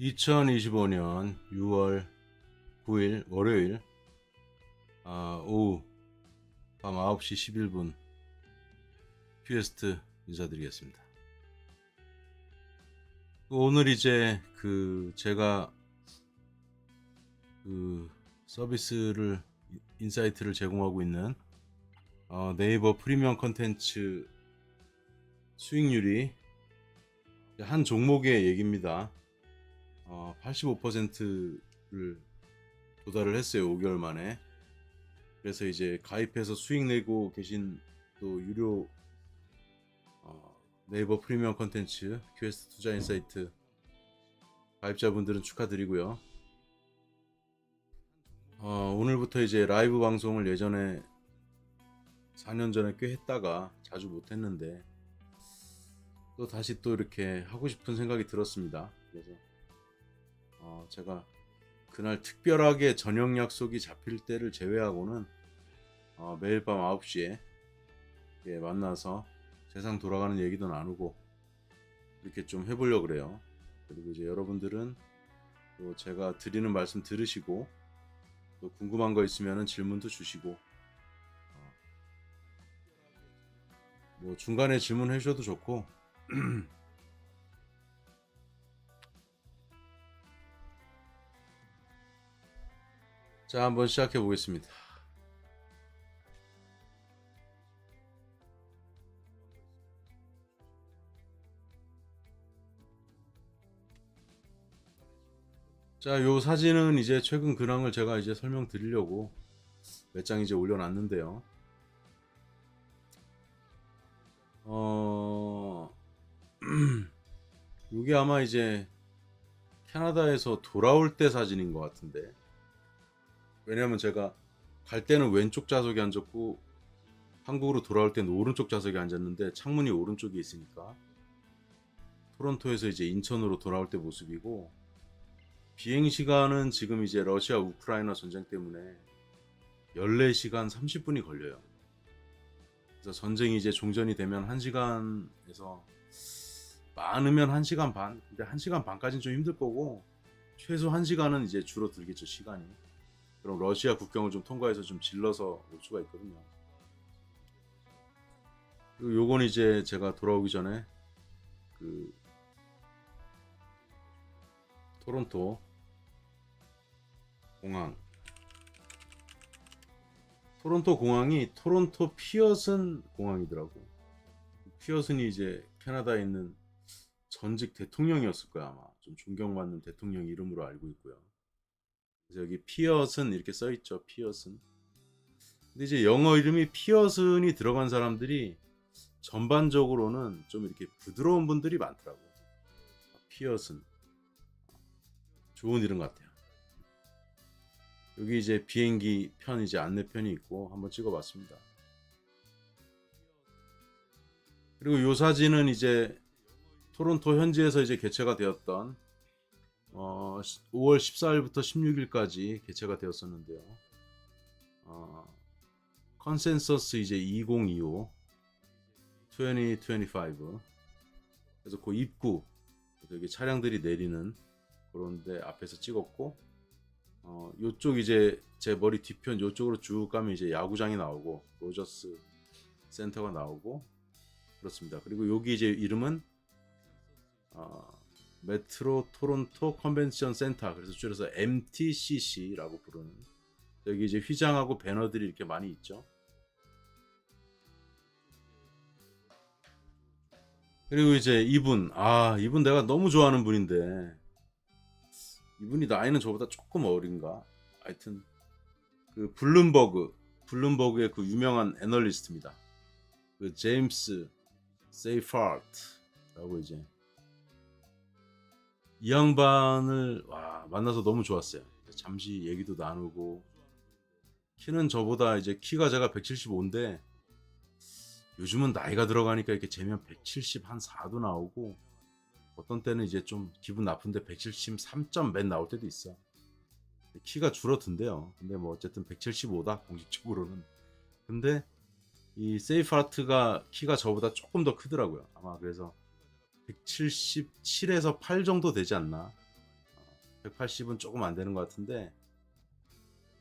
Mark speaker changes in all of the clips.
Speaker 1: 2025년 6월 9일 월요일 오후 밤 9시 11분 큐에스트 인사드리겠습니다. 오늘 이제 제가 서비스를 인사이트를 제공하고 있는 네이버 프리미엄 컨텐츠 수익률이 한 종목의 얘기입니다. 85%를 도달을 했어요. 5개월 만에. 그래서 이제 가입해서 수익 내고 계신 또 유료 네이버 프리미엄 컨텐츠 큐에스트 투자 인사이트 가입자분들은 축하드리고요. 오늘부터 이제 라이브 방송을 예전에 4년 전에 꽤 했다가 자주 못했는데 또 다시 또 이렇게 하고 싶은 생각이 들었습니다. 그래서 제가 그날 특별하게 저녁 약속이 잡힐 때를 제외하고는 매일 밤 9시에 만나서 세상 돌아가는 얘기도 나누고 이렇게 좀 해보려고 그래요. 그리고 이제 여러분들은 또 제가 드리는 말씀 들으시고 또 궁금한 거 있으면 질문도 주시고 뭐 중간에 질문해 주셔도 좋고 자, 한번 시작해 보겠습니다. 자, 요 사진은 이제 최근 근황을 제가 이제 설명드리려고 몇 장 이제 올려놨는데요. 요게 아마 이제 캐나다에서 돌아올 때 사진인 것 같은데, 왜냐면 제가 갈 때는 왼쪽 좌석에 앉았고 한국으로 돌아올 때는 오른쪽 좌석에 앉았는데 창문이 오른쪽에 있으니까 토론토에서 이제 인천으로 돌아올 때 모습이고, 비행 시간은 지금 이제 러시아 우크라이나 전쟁 때문에 14시간 30분이 걸려요. 그래서 전쟁이 이제 종전이 되면 1시간에서 많으면 1시간 반, 근데 1시간 반까지는 좀 힘들 거고 최소 1시간은 이제 줄어들겠죠, 시간이. 그럼 러시아 국경을 좀 통과해서 좀 질러서 올 수가 있거든요. 그리고 요건 이제 제가 돌아오기 전에 토론토 공항, 토론토 공항이 토론토 피어슨 공항이더라고. 피어슨이 이제 캐나다에 있는 전직 대통령이었을 거야, 아마. 좀 존경받는 대통령 이름으로 알고 있고요. 그래서 여기 피어슨 이렇게 써 있죠. 피어슨. 근데 이제 영어 이름이 피어슨이 들어간 사람들이 전반적으로는 좀 이렇게 부드러운 분들이 많더라고. 피어슨. 좋은 이름 같아요. 여기 이제 비행기 편 이제 안내편이 있고 한번 찍어봤습니다. 그리고 이 사진은 이제 토론토 현지에서 이제 개최가 되었던 5월 14일부터 16일까지 개최가 되었었는데요. 컨센서스 이제 2025 2025 그래서 그 입구 여기 차량들이 내리는 그런데 앞에서 찍었고, 요쪽 이제 제 머리 뒤편 요쪽으로 쭉 가면 이제 야구장이 나오고 로저스 센터가 나오고 그렇습니다. 그리고 여기 이제 이름은 메트로 토론토 컨벤션 센터, 그래서 줄여서 MTCC라고 부르는, 여기 이제 휘장하고 배너들이 이렇게 많이 있죠. 그리고 이제 이분 내가 너무 좋아하는 분인데, 이분이 나이는 저보다 조금 어린가? 하여튼 블룸버그의 그 유명한 애널리스트입니다. 그 제임스 세이파트라고 이제 이 양반을 만나서 너무 좋았어요. 잠시 얘기도 나누고, 키는 저보다 이제 키가 제가 175인데 요즘은 나이가 들어가니까 이렇게 재면 170 한 4도 나오고, 어떤 때는 이제 좀 기분 나쁜데 173점 몇 나올 때도 있어. 키가 줄어든대요. 근데 뭐 어쨌든 175다 공식적으로는. 근데 이 세이프하트가 키가 저보다 조금 더 크더라고요. 아마 그래서 177에서 8 정도 되지 않나. 180은 조금 안 되는 것 같은데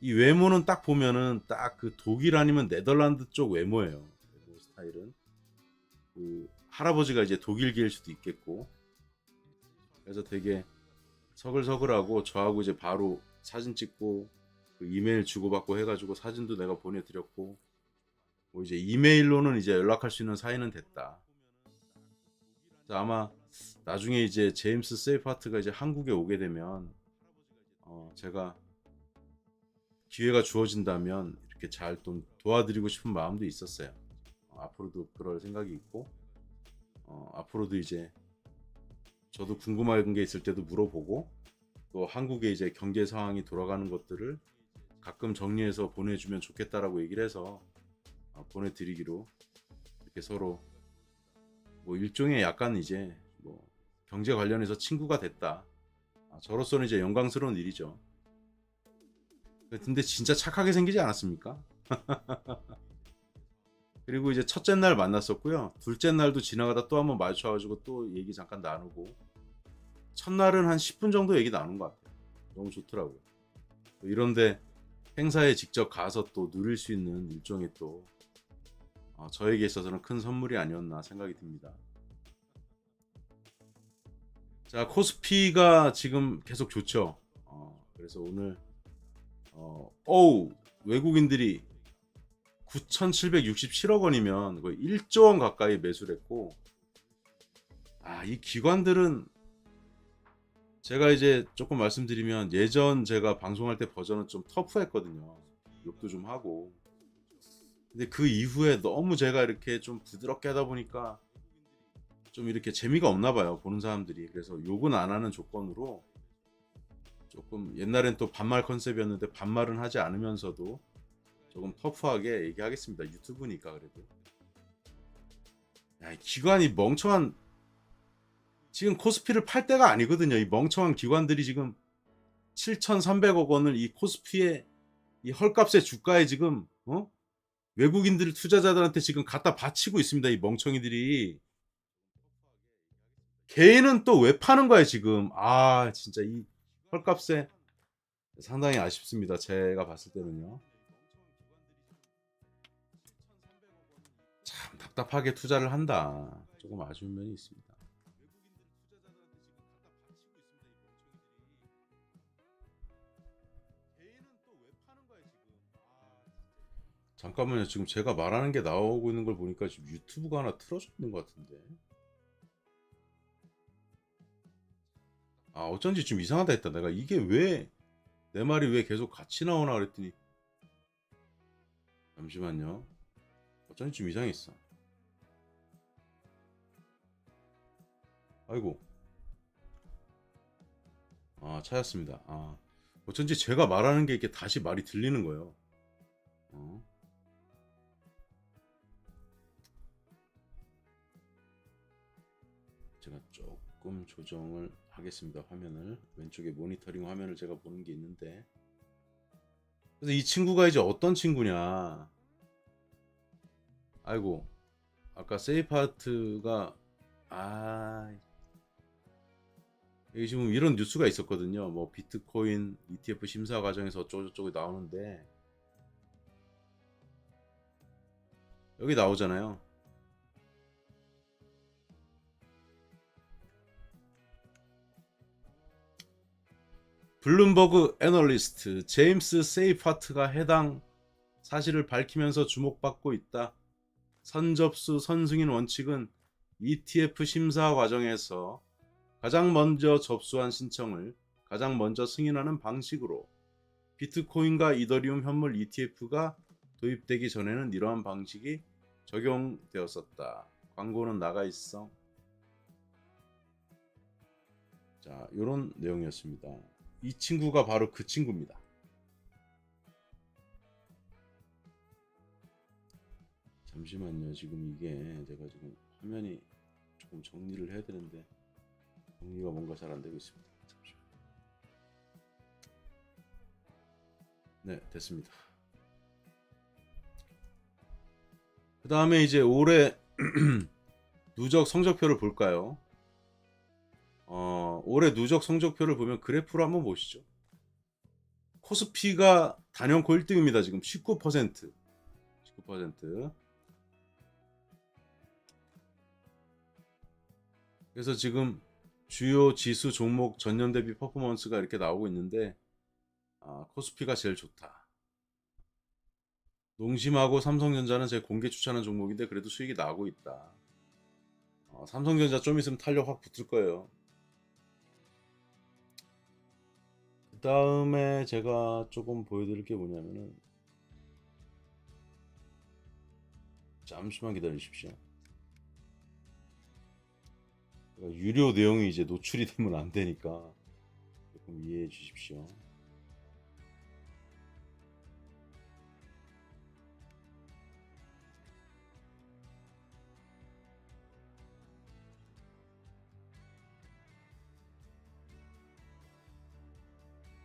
Speaker 1: 이 외모는 딱 보면은 딱 그 독일 아니면 네덜란드 쪽 외모예요. 외모 스타일은 그 할아버지가 이제 독일계일 수도 있겠고 그래서 되게 서글서글하고 저하고 이제 바로 사진 찍고 그 이메일 주고받고 해가지고 사진도 내가 보내드렸고 뭐 이제 이메일로는 이제 연락할 수 있는 사이는 됐다. 그래서 아마 나중에 이제 제임스 세이파트가 이제 한국에 오게 되면 제가 기회가 주어진다면 이렇게 잘 좀 도와드리고 싶은 마음도 있었어요. 앞으로도 그럴 생각이 있고 앞으로도 이제 저도 궁금한 게 있을 때도 물어보고 또 한국의 이제 경제 상황이 돌아가는 것들을 가끔 정리해서 보내주면 좋겠다라고 얘기를 해서 보내드리기로 이렇게 서로 뭐 일종의 약간 이제 뭐 경제 관련해서 친구가 됐다. 저로서는 이제 영광스러운 일이죠. 근데 진짜 착하게 생기지 않았습니까? 그리고 이제 첫째 날 만났었고요. 둘째 날도 지나가다 또 한번 마주쳐가지고 또 얘기 잠깐 나누고 첫날은 한 10분 정도 얘기 나눈 것 같아요. 너무 좋더라고요. 이런데 행사에 직접 가서 또 누릴 수 있는 일종의 또 저에게 있어서는 큰 선물이 아니었나 생각이 듭니다. 자, 코스피가 지금 계속 좋죠. 그래서 오늘 외국인들이 9,767억 원이면 거의 1조 원 가까이 매수를 했고 이 기관들은 제가 이제 조금 말씀드리면 예전 제가 방송할 때 버전은 좀 터프했거든요. 욕도 좀 하고 근데 그 이후에 너무 제가 이렇게 좀 부드럽게 하다 보니까 좀 이렇게 재미가 없나 봐요, 보는 사람들이. 그래서 욕은 안 하는 조건으로 조금 옛날엔 또 반말 컨셉이었는데 반말은 하지 않으면서도 조금 터프하게 얘기하겠습니다. 유튜브니까 그래도. 이 기관이 멍청한 지금 코스피를 팔 때가 아니거든요. 이 멍청한 기관들이 지금 7,300억 원을 이 코스피에 이 헐값의 주가에 지금 외국인들 투자자들한테 지금 갖다 바치고 있습니다. 이 멍청이들이. 걔는 또 왜 파는 거야 지금. 진짜 이 헐값에 상당히 아쉽습니다. 제가 봤을 때는요. 참 답답하게 투자를 한다. 조금 아쉬운 면이 있습니다. 잠깐만요. 지금 제가 말하는 게 나오고 있는 걸 보니까 지금 유튜브가 하나 틀어져 있는 것 같은데. 어쩐지 좀 이상하다 했다. 내가 이게 왜 내 말이 왜 계속 같이 나오나 그랬더니 잠시만요. 어쩐지 좀 이상했어. 아이고. 찾았습니다. 어쩐지 제가 말하는 게 이렇게 다시 말이 들리는 거예요. 제가 조금 조정을 하겠습니다. 화면을 왼쪽에 모니터링 화면을 제가 보는 게 있는데 그래서 이 친구가 이제 어떤 친구냐 아이고 아까 세이프하트가 여기 지금 이런 뉴스가 있었거든요. 뭐 비트코인 ETF 심사 과정에서 어쩌고저쩌고 나오는데 여기 나오잖아요. 블룸버그 애널리스트 제임스 세이파트가 해당 사실을 밝히면서 주목받고 있다. 선접수 선승인 원칙은 ETF 심사 과정에서 가장 먼저 접수한 신청을 가장 먼저 승인하는 방식으로 비트코인과 이더리움 현물 ETF가 도입되기 전에는 이러한 방식이 적용되었었다. 광고는 나가 있어. 자, 이런 내용이었습니다. 이 친구가 바로 그 친구입니다. 잠시만요. 지금 이게 제가 지금 화면이 조금 정리를 해야 되는데 정리가 뭔가 잘 안 되고 있습니다. 잠시만요. 네, 됐습니다. 그 다음에 이제 올해 누적 성적표를 볼까요? 올해 누적 성적표를 보면 그래프로 한번 보시죠. 코스피가 단연코 1등입니다. 지금 19%. 19%. 그래서 지금 주요 지수 종목 전년 대비 퍼포먼스가 이렇게 나오고 있는데 코스피가 제일 좋다. 농심하고 삼성전자는 제 공개 추천한 종목인데 그래도 수익이 나고 있다. 삼성전자 좀 있으면 탄력 확 붙을 거예요. 그 다음에 제가 조금 보여드릴 게 뭐냐면은, 잠시만 기다리십시오. 유료 내용이 이제 노출이 되면 안 되니까 조금 이해해 주십시오.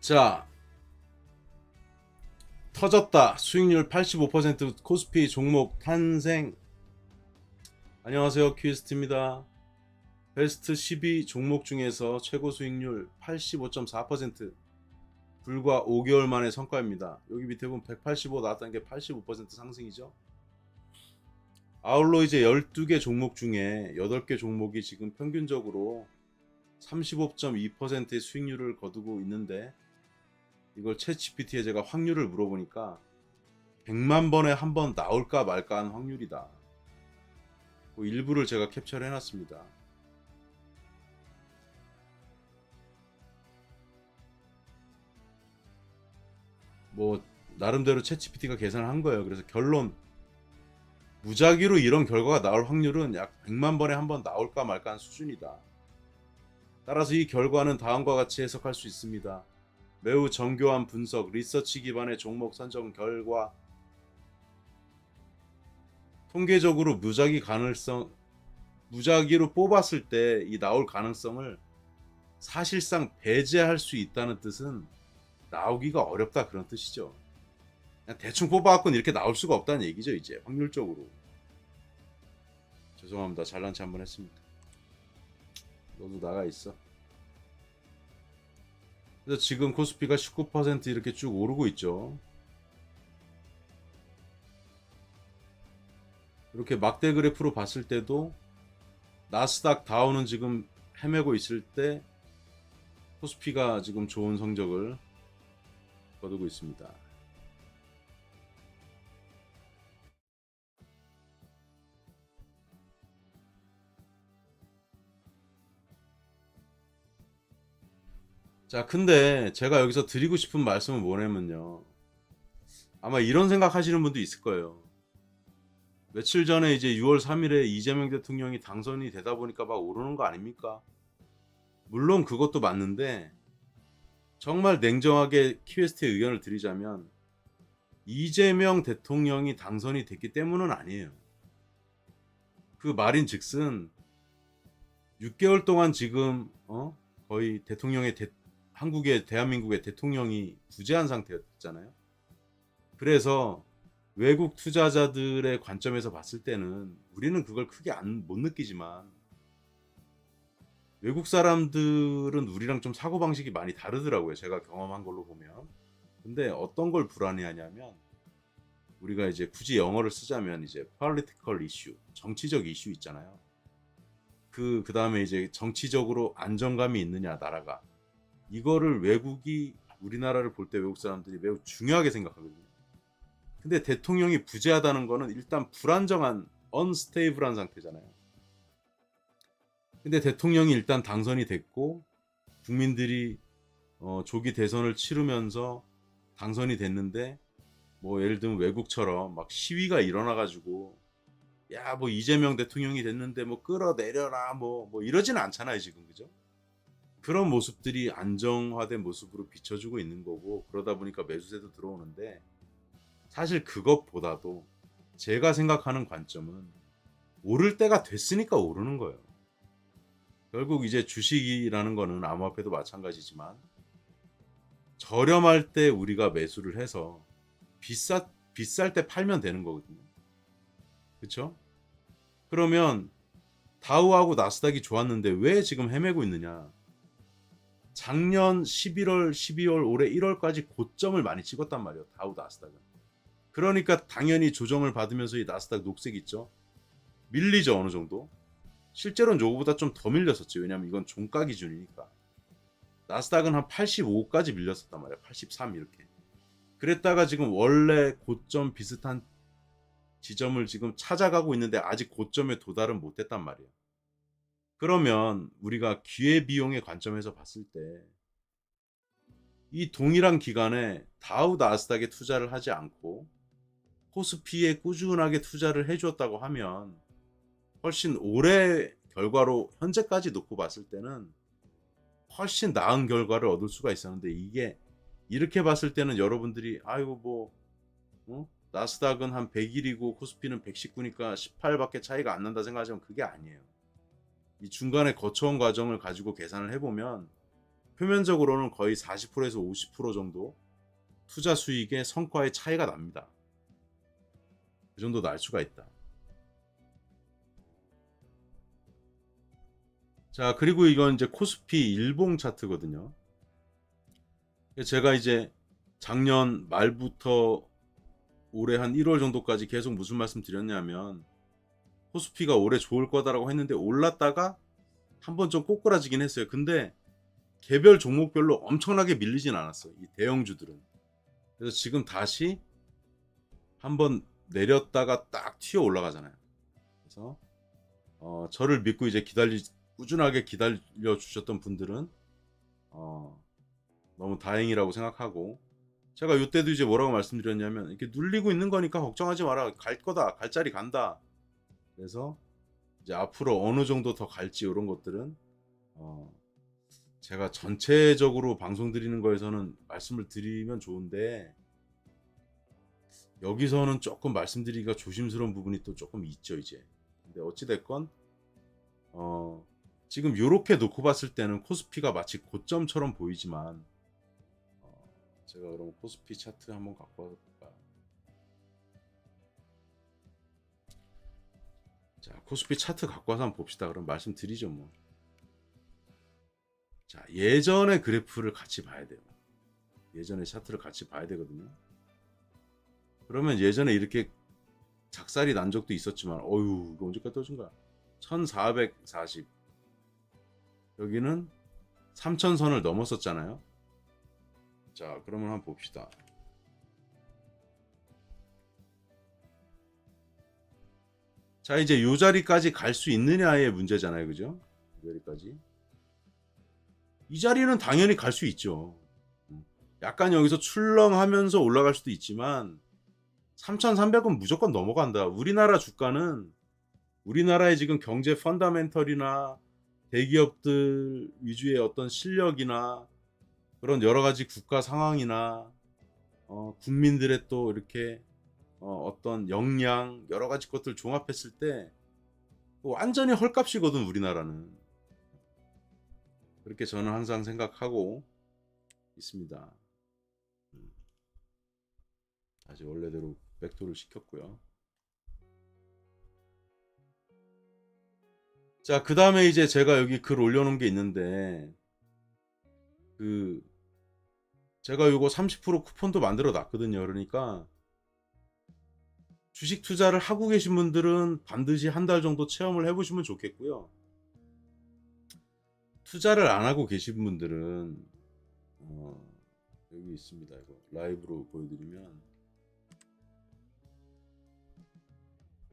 Speaker 1: 자, 터졌다. 수익률 85% 코스피 종목 탄생. 안녕하세요, 퀴스트입니다. 베스트 12 종목 중에서 최고 수익률 85.4%. 불과 5개월 만의 성과입니다. 여기 밑에 보면 185 나왔다는 게 85% 상승이죠. 아울러 이제 12개 종목 중에 8개 종목이 지금 평균적으로 35.2%의 수익률을 거두고 있는데, 이걸 챗GPT에 제가 확률을 물어보니까 100만 번에 한 번 나올까 말까 하는 확률이다. 그 일부를 제가 캡처를 해놨습니다. 뭐 나름대로 챗GPT가 계산을 한 거예요. 그래서 결론, 무작위로 이런 결과가 나올 확률은 약 100만 번에 한 번 나올까 말까 하는 수준이다. 따라서 이 결과는 다음과 같이 해석할 수 있습니다. 매우 정교한 분석, 리서치 기반의 종목 선정 결과, 통계적으로 무작위로 뽑았을 때 이 나올 가능성을 사실상 배제할 수 있다는 뜻은 나오기가 어렵다, 그런 뜻이죠. 그냥 대충 뽑아갖고는 이렇게 나올 수가 없다는 얘기죠. 이제 확률적으로. 죄송합니다. 잘난 체 한번 했습니다. 너도 나가 있어. 그래서 지금 코스피가 19% 이렇게 쭉 오르고 있죠. 이렇게 막대 그래프로 봤을 때도 나스닥 다우는 지금 헤매고 있을 때 코스피가 지금 좋은 성적을 거두고 있습니다. 자, 근데 제가 여기서 드리고 싶은 말씀은 뭐냐면요. 아마 이런 생각 하시는 분도 있을 거예요. 며칠 전에 이제 6월 3일에 이재명 대통령이 당선이 되다 보니까 막 오르는 거 아닙니까? 물론 그것도 맞는데, 정말 냉정하게 키웨스트의 의견을 드리자면 이재명 대통령이 당선이 됐기 때문은 아니에요. 그 말인즉슨 6개월 동안 지금 거의 한국의 대한민국의 대통령이 부재한 상태였잖아요. 그래서 외국 투자자들의 관점에서 봤을 때는 우리는 그걸 크게 못 느끼지만, 외국 사람들은 우리랑 좀 사고방식이 많이 다르더라고요. 제가 경험한 걸로 보면. 근데 어떤 걸 불안해하냐면, 우리가 이제 굳이 영어를 쓰자면 이제 political issue, 정치적 이슈 있잖아요. 그 다음에 이제 정치적으로 안정감이 있느냐, 나라가. 이거를 우리나라를 볼 때 외국 사람들이 매우 중요하게 생각하거든요. 근데 대통령이 부재하다는 거는 일단 불안정한, unstable한 상태잖아요. 근데 대통령이 일단 당선이 됐고, 국민들이 조기 대선을 치르면서 당선이 됐는데, 뭐 예를 들면 외국처럼 막 시위가 일어나가지고, 야 뭐 이재명 대통령이 됐는데 뭐 끌어내려라 뭐 이러지는 않잖아요 지금, 그죠? 그런 모습들이 안정화된 모습으로 비춰주고 있는 거고, 그러다 보니까 매수세도 들어오는데, 사실 그것보다도 제가 생각하는 관점은 오를 때가 됐으니까 오르는 거예요. 결국 이제 주식이라는 거는 암호화폐도 마찬가지지만, 저렴할 때 우리가 매수를 해서 비쌀 때 팔면 되는 거거든요. 그렇죠? 그러면 다우하고 나스닥이 좋았는데 왜 지금 헤매고 있느냐? 작년 11월, 12월, 올해 1월까지 고점을 많이 찍었단 말이에요. 다우 나스닥은. 그러니까 당연히 조정을 받으면서 이 나스닥 녹색 있죠. 밀리죠 어느 정도. 실제로는 요거보다 좀 더 밀렸었지. 왜냐면 이건 종가 기준이니까. 나스닥은 한 85까지 밀렸었단 말이야. 83 이렇게. 그랬다가 지금 원래 고점 비슷한 지점을 지금 찾아가고 있는데 아직 고점에 도달은 못했단 말이야. 그러면 우리가 기회비용의 관점에서 봤을 때 이 동일한 기간에 다우 나스닥에 투자를 하지 않고 코스피에 꾸준하게 투자를 해주었다고 하면 훨씬 오래 결과로 현재까지 놓고 봤을 때는 훨씬 나은 결과를 얻을 수가 있었는데 이게 이렇게 봤을 때는 여러분들이 아이고 나스닥은 한 100일이고 코스피는 119니까 18밖에 차이가 안 난다 생각하지만 그게 아니에요. 이 중간에 거쳐온 과정을 가지고 계산을 해보면 표면적으로는 거의 40%에서 50% 정도 투자 수익의 성과의 차이가 납니다. 그 정도 날 수가 있다. 자, 그리고 이건 이제 코스피 일봉 차트거든요. 제가 이제 작년 말부터 올해 한 1월 정도까지 계속 무슨 말씀 드렸냐면 코스피가 올해 좋을 거다라고 했는데 올랐다가 한번 좀 꼬꾸라지긴 했어요. 근데 개별 종목별로 엄청나게 밀리진 않았어. 이 대형주들은. 그래서 지금 다시 한번 내렸다가 딱 튀어 올라가잖아요. 그래서 저를 믿고 이제 꾸준하게 기다려 주셨던 분들은 너무 다행이라고 생각하고, 제가 이때도 이제 뭐라고 말씀드렸냐면 이렇게 눌리고 있는 거니까 걱정하지 마라. 갈 거다. 갈 자리 간다. 그래서 이제 앞으로 어느 정도 더 갈지 이런 것들은 제가 전체적으로 방송 드리는 거에서는 말씀을 드리면 좋은데 여기서는 조금 말씀드리기가 조심스러운 부분이 또 조금 있죠 이제. 근데 어찌 됐건 지금 이렇게 놓고 봤을 때는 코스피가 마치 고점처럼 보이지만 제가 그럼 코스피 차트 한번 갖고 와볼까요? 자, 코스피 차트 갖고 와서 한번 봅시다. 그럼 말씀드리죠 뭐. 자, 예전의 그래프를 같이 봐야 돼요. 예전의 차트를 같이 봐야 되거든요. 그러면 예전에 이렇게 작살이 난 적도 있었지만 어휴 이거 언제까지 떠준 거야? 1440 여기는 3000선을 넘었었잖아요. 자, 그러면 한번 봅시다. 자, 이제 요 자리까지 갈 수 있느냐의 문제잖아요. 그죠? 이 자리까지. 이 자리는 당연히 갈 수 있죠. 약간 여기서 출렁하면서 올라갈 수도 있지만 3,300은 무조건 넘어간다. 우리나라 주가는 우리나라의 지금 경제 펀더멘털이나 대기업들 위주의 어떤 실력이나 그런 여러 가지 국가 상황이나 국민들의 또 이렇게 어떤 역량 여러 가지 것들 종합했을 때 완전히 헐값이거든 우리나라는. 그렇게 저는 항상 생각하고 있습니다. 다시 원래대로 백도를 시켰고요. 자, 그 다음에 이제 제가 여기 글 올려놓은 게 있는데 제가 요거 30% 쿠폰도 만들어 놨거든요. 그러니까 주식 투자를 하고 계신 분들은 반드시 한 달 정도 체험을 해보시면 좋겠고요. 투자를 안 하고 계신 분들은 여기 있습니다. 이거 라이브로 보여드리면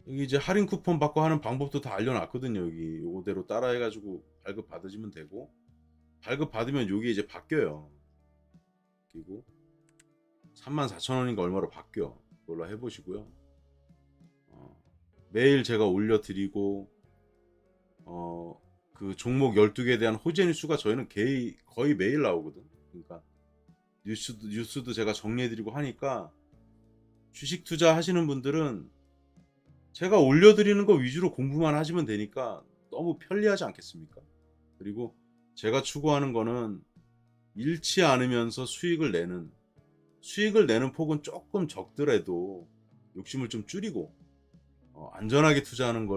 Speaker 1: 여기 이제 할인 쿠폰 받고 하는 방법도 다 알려놨거든요. 여기 요거대로 따라해가지고 발급 받으시면 되고, 발급 받으면 요게 이제 바뀌어요. 그리고 34,000원인가 얼마로 바뀌어. 그걸로 해보시고요. 매일 제가 올려드리고 그 종목 12개에 대한 호재 뉴스가 저희는 거의 매일 나오거든. 그러니까 뉴스도 제가 정리해드리고 하니까 주식 투자 하시는 분들은 제가 올려드리는 거 위주로 공부만 하시면 되니까 너무 편리하지 않겠습니까? 그리고 제가 추구하는 거는 잃지 않으면서 수익을 내는 폭은 조금 적더라도 욕심을 좀 줄이고 안전하게 투자하는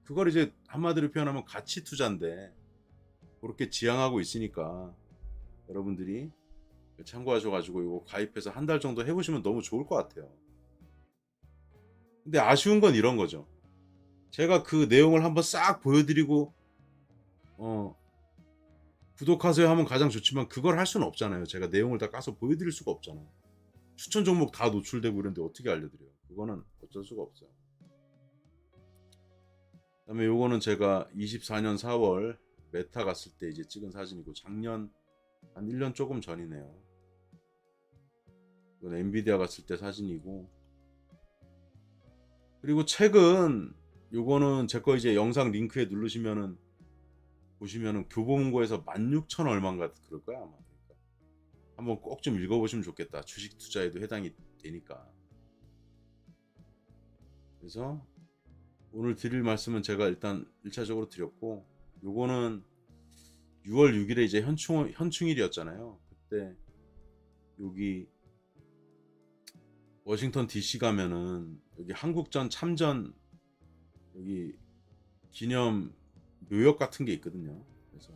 Speaker 1: 그걸 이제 한마디로 표현하면 가치 투자인데 그렇게 지향하고 있으니까 여러분들이 참고하셔가지고 이거 가입해서 한 달 정도 해보시면 너무 좋을 것 같아요. 근데 아쉬운 건 이런 거죠. 제가 그 내용을 한번 싹 보여드리고 어, 구독하세요 하면 가장 좋지만 그걸 할 수는 없잖아요. 제가 내용을 다 까서 보여드릴 수가 없잖아요. 추천 종목 다 노출되고 이런데 어떻게 알려드려요? 그거는 어쩔 수가 없어요. 그다음에 요거는 제가 24년 4월 메타 갔을 때 이제 찍은 사진이고 작년 한 1년 조금 전이네요. 이건 엔비디아 갔을 때 사진이고 그리고 최근 요거는 제 거 이제 영상 링크에 누르시면은 보시면은 교보문고에서 16,000 얼마인가 그럴 거야 아마. 그러니까 한번 꼭 좀 읽어보시면 좋겠다. 주식 투자에도 해당이 되니까. 그래서 오늘 드릴 말씀은 제가 일단 1차적으로 드렸고 요거는 6월 6일에 이제 현충일이었잖아요. 그때 여기 워싱턴 DC 가면은 여기 한국전 참전 여기 기념 묘역 같은 게 있거든요. 그래서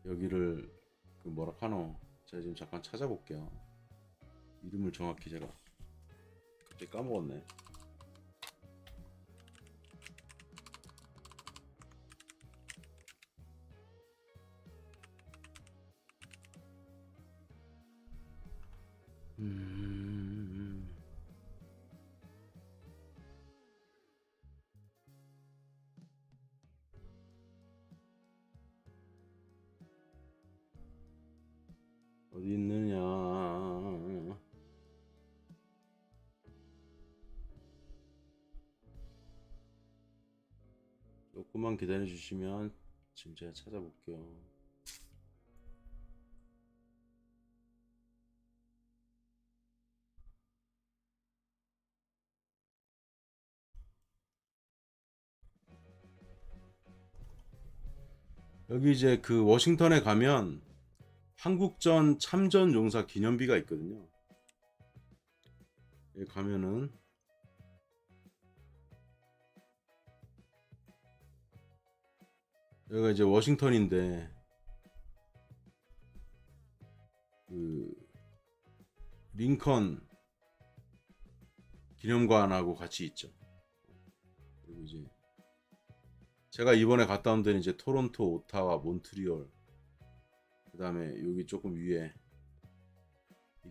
Speaker 1: 여기를 그 뭐라 카노 제가 지금 잠깐 찾아볼게요. 이름을 정확히 제가 갑자기 까먹었네. 어디 있느냐? 조금만 기다려 주시면 지금 제가 찾아볼게요. 여기 이제 그 워싱턴에 가면 한국전 참전 용사 기념비가 있거든요. 여기 가면은 여기가 이제 워싱턴인데 그 링컨 기념관하고 같이 있죠. 그리고 이제 제가 이번에 갔다 온 데는 이제 토론토, 오타와, 몬트리올 그 다음에 여기 조금 위에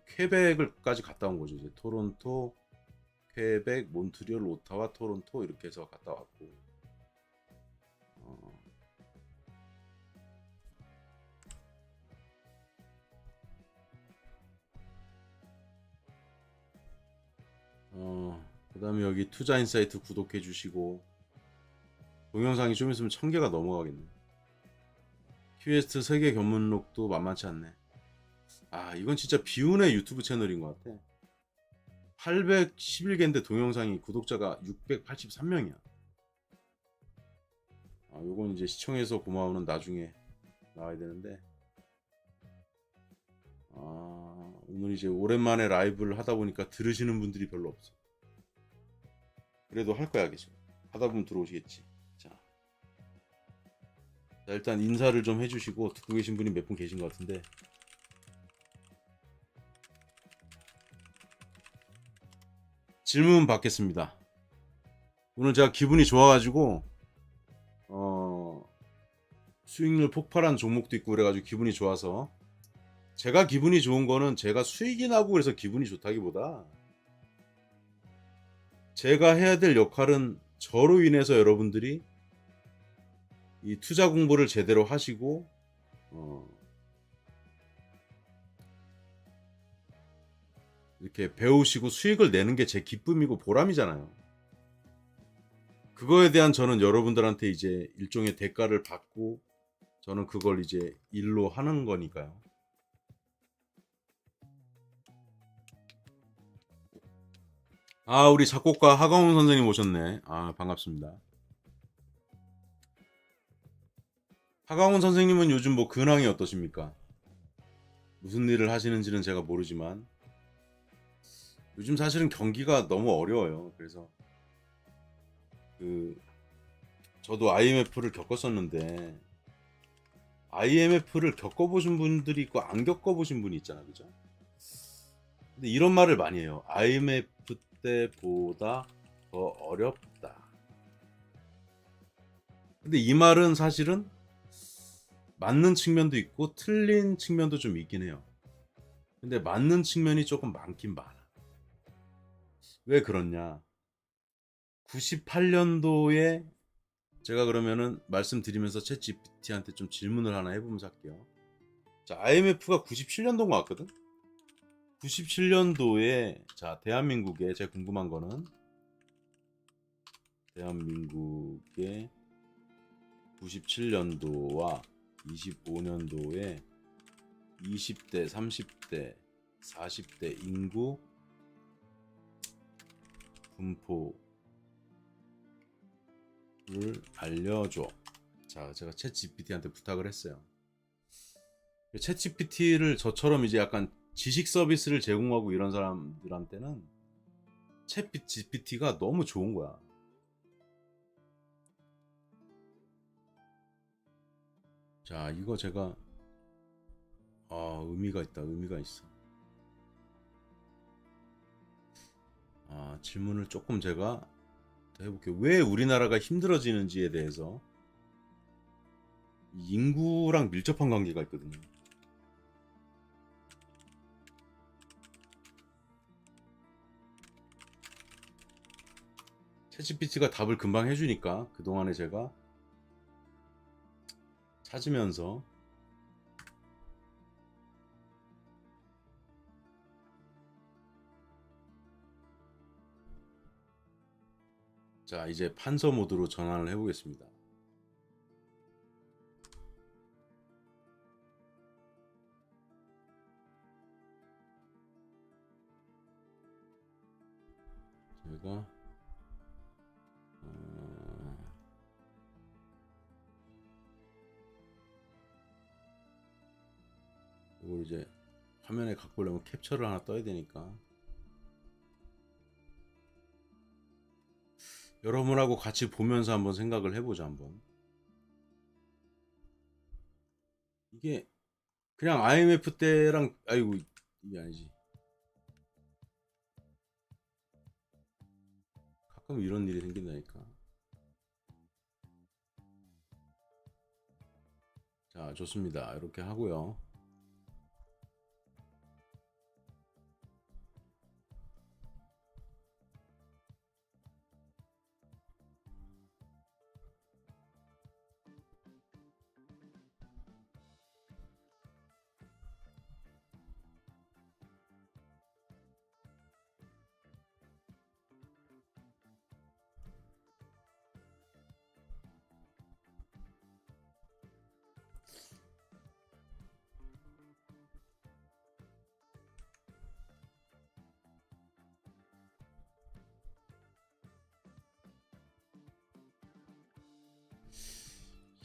Speaker 1: 퀘벡을까지 갔다 온 거죠. 이제 토론토, 퀘벡, 몬트리올, 오타와, 토론토 이렇게 해서 갔다 왔고 그 다음에 여기 투자인사이트 구독해 주시고 동영상이 좀 있으면 1000개가 넘어가겠네. 큐에스트 세계 견문록도 만만치 않네. 아 이건 진짜 비운의 유튜브 채널인 것 같아. 811개인데 동영상이 구독자가 683명이야. 아 요건 이제 시청해서 고마우는 나중에 나와야 되는데 아 오늘 이제 오랜만에 라이브를 하다 보니까 들으시는 분들이 별로 없어. 그래도 할 거야 계속. 하다 보면 들어오시겠지. 자 일단 인사를 좀 해주시고 듣고 계신 분이 몇 분 계신 것 같은데 질문 받겠습니다. 오늘 제가 기분이 좋아가지고 수익률 폭발한 종목도 있고 그래가지고 기분이 좋아서 제가 기분이 좋은 거는 제가 수익이 나고 그래서 기분이 좋다기보다 제가 해야 될 역할은 저로 인해서 여러분들이 이 투자 공부를 제대로 하시고 이렇게 배우시고 수익을 내는 게 제 기쁨이고 보람이잖아요. 그거에 대한 저는 여러분들한테 이제 일종의 대가를 받고 저는 그걸 이제 일로 하는 거니까요. 아 우리 작곡가 하강훈 선생님 오셨네. 아 반갑습니다. 하강훈 선생님은 요즘 뭐 근황이 어떠십니까? 무슨 일을 하시는지는 제가 모르지만 요즘 사실은 경기가 너무 어려워요. 그래서 그 저도 IMF를 겪었었는데 IMF를 겪어보신 분들이 있고 안 겪어보신 분이 있잖아, 그죠? 근데 이런 말을 많이 해요. IMF 때보다 더 어렵다. 근데 이 말은 사실은 맞는 측면도 있고 틀린 측면도 좀 있긴 해요. 근데 맞는 측면이 조금 많긴 많아. 왜 그렇냐? 98년도에 제가 그러면은 말씀드리면서 챗 GPT한테 좀 질문을 하나 해보면서 할게요. 자, IMF가 97년도인 것 같거든? 97년도에 자, 대한민국에 제가 궁금한 거는 대한민국의 97년도와 25년도에 20대, 30대, 40대 인구 분포를 알려줘. 자, 제가 챗 GPT한테 부탁을 했어요. 챗 GPT를 저처럼 이제 약간 지식 서비스를 제공하고 이런 사람들한테는 챗 GPT가 너무 좋은 거야. 자, 이거 제가 의미가 있다. 의미가 있어. 질문을 조금 제가 더 해볼게요. 왜 우리나라가 힘들어지는지에 대해서 인구랑 밀접한 관계가 있거든요. 챗GPT가 답을 금방 해주니까 그동안에 제가 찾으면서 자, 이제 판서 모드로 전환을 해보겠습니다. 제가 이걸 이제 화면에 갖고 오려면 캡처를 하나 떠야 되니까 여러분하고 같이 보면서 한번 생각을 해보자. 한번 이게 그냥 IMF 때랑 아이고 이게 아니지. 가끔 이런 일이 생긴다니까. 자, 좋습니다. 이렇게 하고요.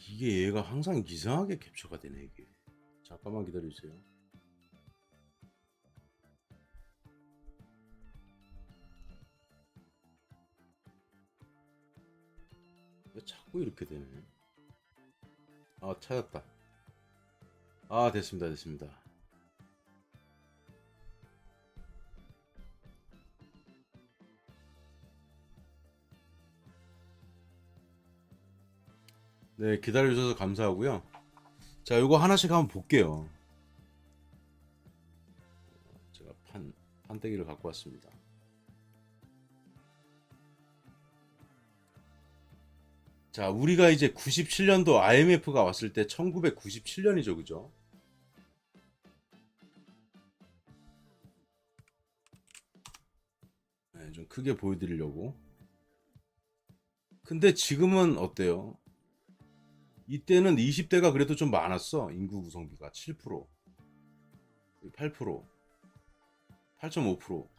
Speaker 1: 이게 얘가 항상 이상하게 캡처가 되네 이게. 잠깐만 기다려주세요. 왜 자꾸 이렇게 되네. 찾았다. 됐습니다, 됐습니다. 네, 기다려주셔서 감사하고요. 자, 이거 하나씩 한번 볼게요. 제가 판때기를 갖고 왔습니다. 자, 우리가 이제 97년도 IMF가 왔을 때 1997년이죠, 그죠? 네, 좀 크게 보여드리려고. 근데 지금은 어때요? 이때는 20대가 그래도 좀 많았어. 인구 구성비가 7%, 8%, 8.5%.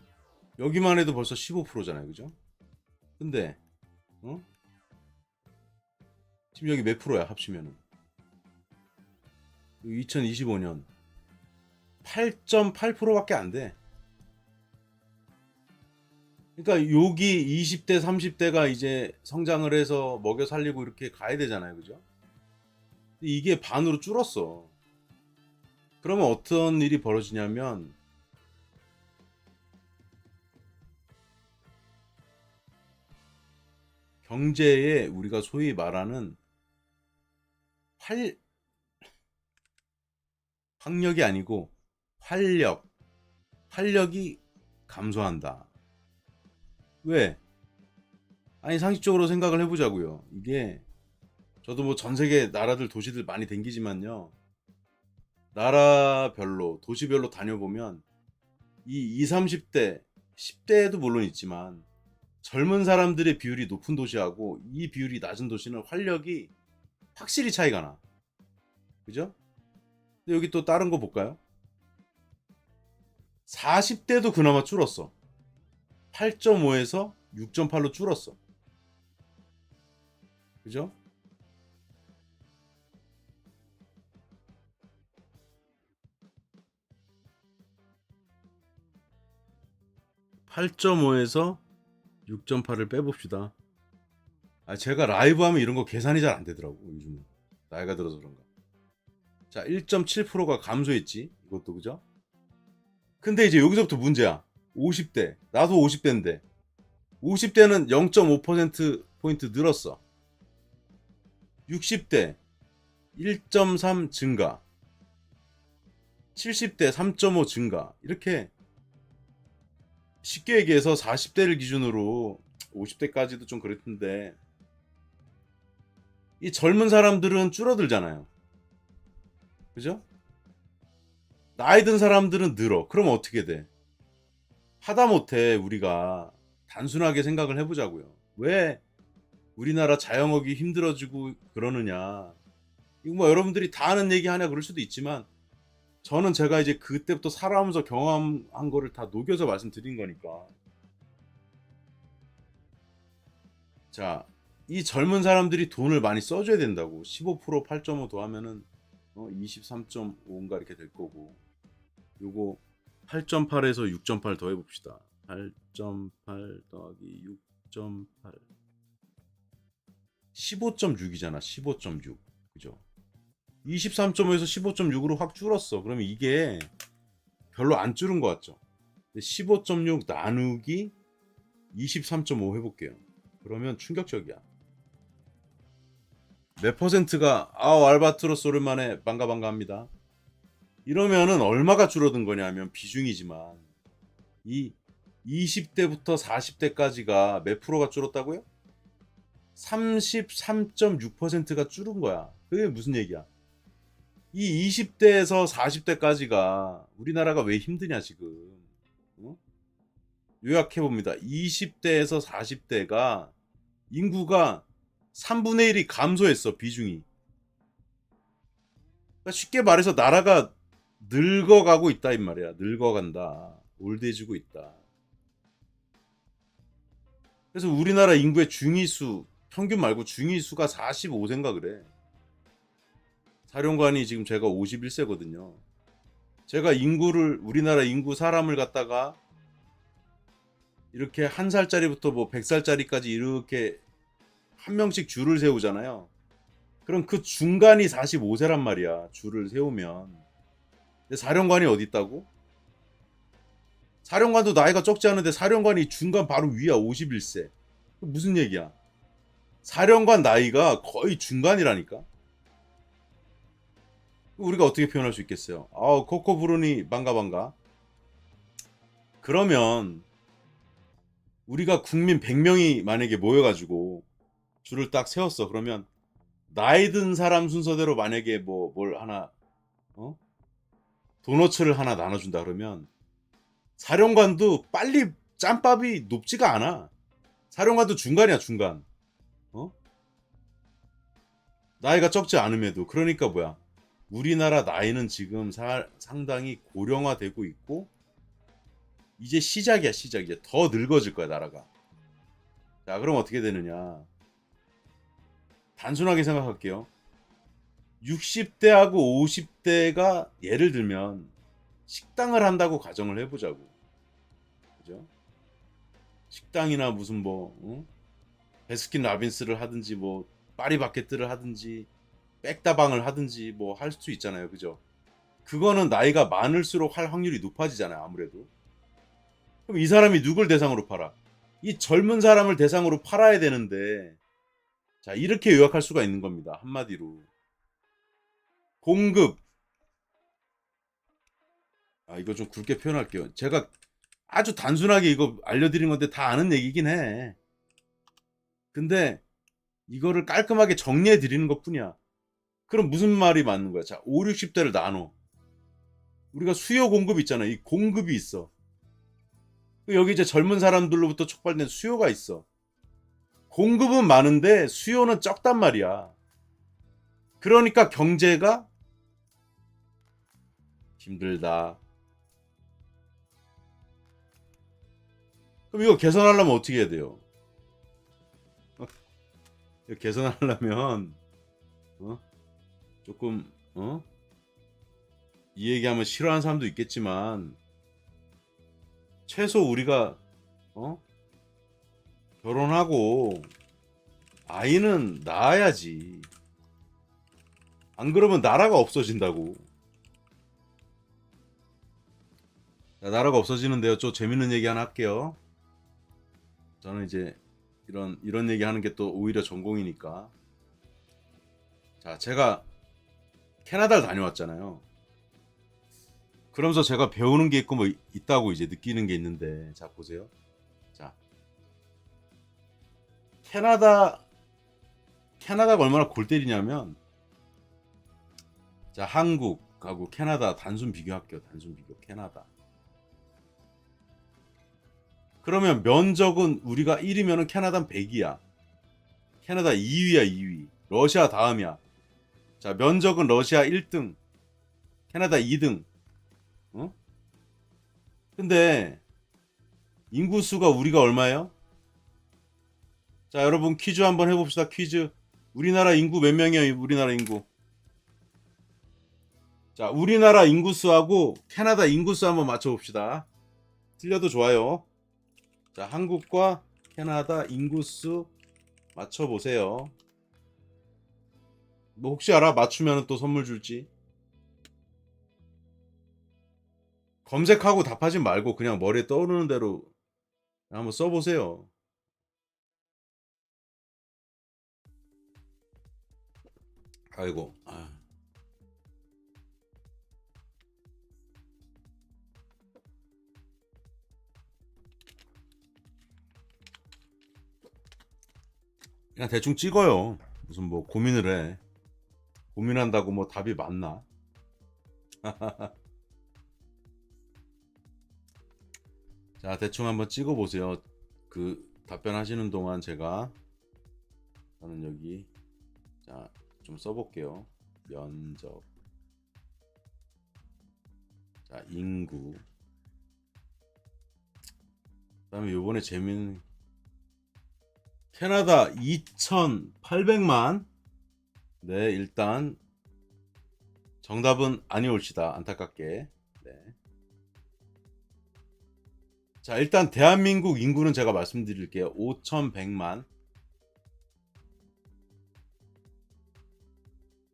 Speaker 1: 여기만 해도 벌써 15%잖아요, 그죠? 근데 어? 지금 여기 몇 프로야 합치면은? 2025년 8.8%밖에 안 돼. 그러니까 여기 20대, 30대가 이제 성장을 해서 먹여 살리고 이렇게 가야 되잖아요, 그죠? 이게 반으로 줄었어. 그러면 어떤 일이 벌어지냐면 경제에 우리가 소위 말하는 활 학력이 아니고 활력, 활력이 감소한다. 왜? 아니 상식적으로 생각을 해보자고요. 이게 저도 뭐 전 세계 나라들 도시들 많이 댕기지만요. 나라별로 도시별로 다녀보면 이 20, 30대, 10대에도 물론 있지만 젊은 사람들의 비율이 높은 도시하고 이 비율이 낮은 도시는 활력이 확실히 차이가 나. 그죠? 근데 여기 또 다른 거 볼까요? 40대도 그나마 줄었어. 8.5에서 6.8로 줄었어. 그죠? 8.5에서 6.8을 빼봅시다. 아, 제가 라이브 하면 이런 거 계산이 잘 안 되더라고, 요즘은. 나이가 들어서 그런가. 자, 1.7%가 감소했지. 이것도 그죠? 근데 이제 여기서부터 문제야. 50대. 나도 50대인데. 50대는 0.5%포인트 늘었어. 60대 1.3 증가. 70대 3.5 증가. 이렇게 쉽게 얘기해서 40대를 기준으로 50대까지도 좀 그랬는데 이 젊은 사람들은 줄어들잖아요. 그죠? 나이 든 사람들은 늘어. 그럼 어떻게 돼? 하다못해 우리가 단순하게 생각을 해보자고요. 왜 우리나라 자영업이 힘들어지고 그러느냐. 이거 뭐 여러분들이 다 아는 얘기 하냐 그럴 수도 있지만 저는 제가 이제 그때부터 살아오면서 경험한 거를 다 녹여서 말씀드린 거니까. 자, 이 젊은 사람들이 돈을 많이 써줘야 된다고. 15% 8.5 더하면은 23.5인가 이렇게 될 거고. 요거 8.8에서 6.8 더해봅시다. 8.8 더하기 6.8 15.6이잖아. 15.6 그죠? 23.5에서 15.6으로 확 줄었어. 그러면 이게 별로 안 줄은 것 같죠? 15.6 나누기 23.5 해볼게요. 그러면 충격적이야. 몇 퍼센트가 알바트로스 오랜만에 반가합니다. 이러면은 얼마가 줄어든 거냐면 비중이지만 이 20대부터 40대까지가 몇 프로가 줄었다고요? 33.6%가 줄은 거야. 그게 무슨 얘기야? 이 20대에서 40대까지가 우리나라가 왜 힘드냐 지금. 어? 요약해 봅니다. 20대에서 40대가 인구가 3분의 1이 감소했어 비중이. 그러니까 쉽게 말해서 나라가 늙어가고 있다 이 말이야. 늙어간다. 올드해지고 있다. 그래서 우리나라 인구의 중위수 평균 말고 중위수가 45세인가 그래. 사령관이 지금 제가 51세거든요. 제가 인구를 우리나라 인구 사람을 갖다가 이렇게 한 살짜리부터 뭐 100살짜리까지 이렇게 한 명씩 줄을 세우잖아요. 그럼 그 중간이 45세란 말이야. 줄을 세우면. 근데 사령관이 어디 있다고? 사령관도 나이가 적지 않은데 사령관이 중간 바로 위야 51세. 무슨 얘기야? 사령관 나이가 거의 중간이라니까. 우리가 어떻게 표현할 수 있겠어요? 코코 부르니 반가. 그러면 우리가 국민 100명이 만약에 모여가지고 줄을 딱 세웠어. 그러면 나이 든 사람 순서대로 만약에 뭐 뭘 하나 도너츠를 하나 나눠준다 그러면 사령관도 빨리 짬밥이 높지가 않아. 사령관도 중간이야 중간. 어? 나이가 적지 않음에도. 그러니까 뭐야? 우리나라 나이는 지금 상당히 고령화되고 있고 이제 시작이야 시작. 이제 더 늙어질 거야 나라가. 자 그럼 어떻게 되느냐? 단순하게 생각할게요. 60대하고 50대가 예를 들면 식당을 한다고 가정을 해보자고. 그죠? 식당이나 무슨 베스킨 라빈스를 하든지 뭐 파리바게뜨를 하든지 백다방을 하든지 뭐 할 수 있잖아요. 그죠? 그거는 나이가 많을수록 할 확률이 높아지잖아요. 아무래도. 그럼 이 사람이 누굴 대상으로 팔아? 이 젊은 사람을 대상으로 팔아야 되는데, 자, 이렇게 요약할 수가 있는 겁니다. 한마디로. 공급. 아, 이거 좀 굵게 표현할게요. 제가 아주 단순하게 이거 알려드린 건데 다 아는 얘기긴 해. 근데 이거를 깔끔하게 정리해 드리는 것 뿐이야. 그럼 무슨 말이 맞는 거야? 자, 5, 60대를 나눠. 우리가 수요 공급 있잖아. 이 공급이 있어. 여기 이제 젊은 사람들로부터 촉발된 수요가 있어. 공급은 많은데 수요는 적단 말이야. 그러니까 경제가 힘들다. 그럼 이거 개선하려면 어떻게 해야 돼요? 이거 개선하려면 조금 이 얘기하면 싫어하는 사람도 있겠지만 최소 우리가 결혼하고 아이는 낳아야지. 안 그러면 나라가 없어진다고. 자, 나라가 없어지는데요. 좀 재밌는 얘기 하나 할게요. 저는 이제 이런 얘기 하는 게 또 오히려 전공이니까. 자, 제가 캐나다를 다녀왔잖아요. 그러면서 제가 배우는 게 있고 뭐 있다고 이제 느끼는 게 있는데, 자 보세요. 자, 캐나다가 얼마나 골 때리냐면, 자, 한국하고 캐나다 단순 비교할게요. 단순 비교. 캐나다. 그러면 면적은 우리가 1위면은 캐나다는 100이야. 캐나다 2위야, 2위. 러시아 다음이야. 자, 면적은 러시아 1등, 캐나다 2등. 어? 근데 인구수가 우리가 얼마예요? 자, 여러분 퀴즈 한번 해봅시다. 퀴즈. 우리나라 인구 몇 명이에요? 우리나라 인구. 자, 우리나라 인구수하고 캐나다 인구수 한번 맞춰봅시다. 틀려도 좋아요. 자, 한국과 캐나다 인구수 맞춰보세요. 뭐 혹시 알아? 맞추면 또 선물 줄지. 검색하고 답하지 말고 그냥 머리에 떠오르는 대로 한번 써보세요. 아이고. 그냥 대충 찍어요. 무슨 뭐 고민을 해. 고민한다고 뭐 답이 맞나? 자, 대충 한번 찍어보세요. 그 답변하시는 동안 저는 여기 자, 좀 써볼게요. 면적, 자, 인구. 그다음에 요번에 재밌는 캐나다 2,800만. 네, 일단 정답은 아니올시다. 안타깝게. 네. 자, 일단 대한민국 인구는 제가 말씀드릴게요. 5,100만.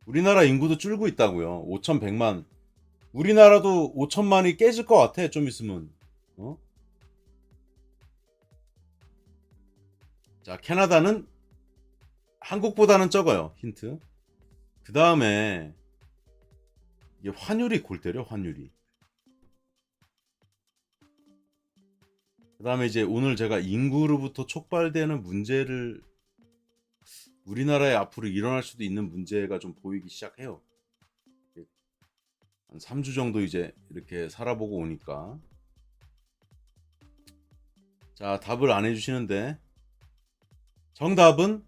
Speaker 1: 우리나라 인구도 줄고 있다고요. 5,100만. 우리나라도 5천만이 깨질 것 같아. 좀 있으면. 자, 캐나다는 한국보다는 적어요. 힌트. 그 다음에 이게 환율이 골 때려. 환율이. 그 다음에 이제 오늘 제가 인구로부터 촉발되는 문제를, 우리나라에 앞으로 일어날 수도 있는 문제가 좀 보이기 시작해요. 한 3주 정도 이제 이렇게 살아보고 오니까. 자, 답을 안 해주시는데 정답은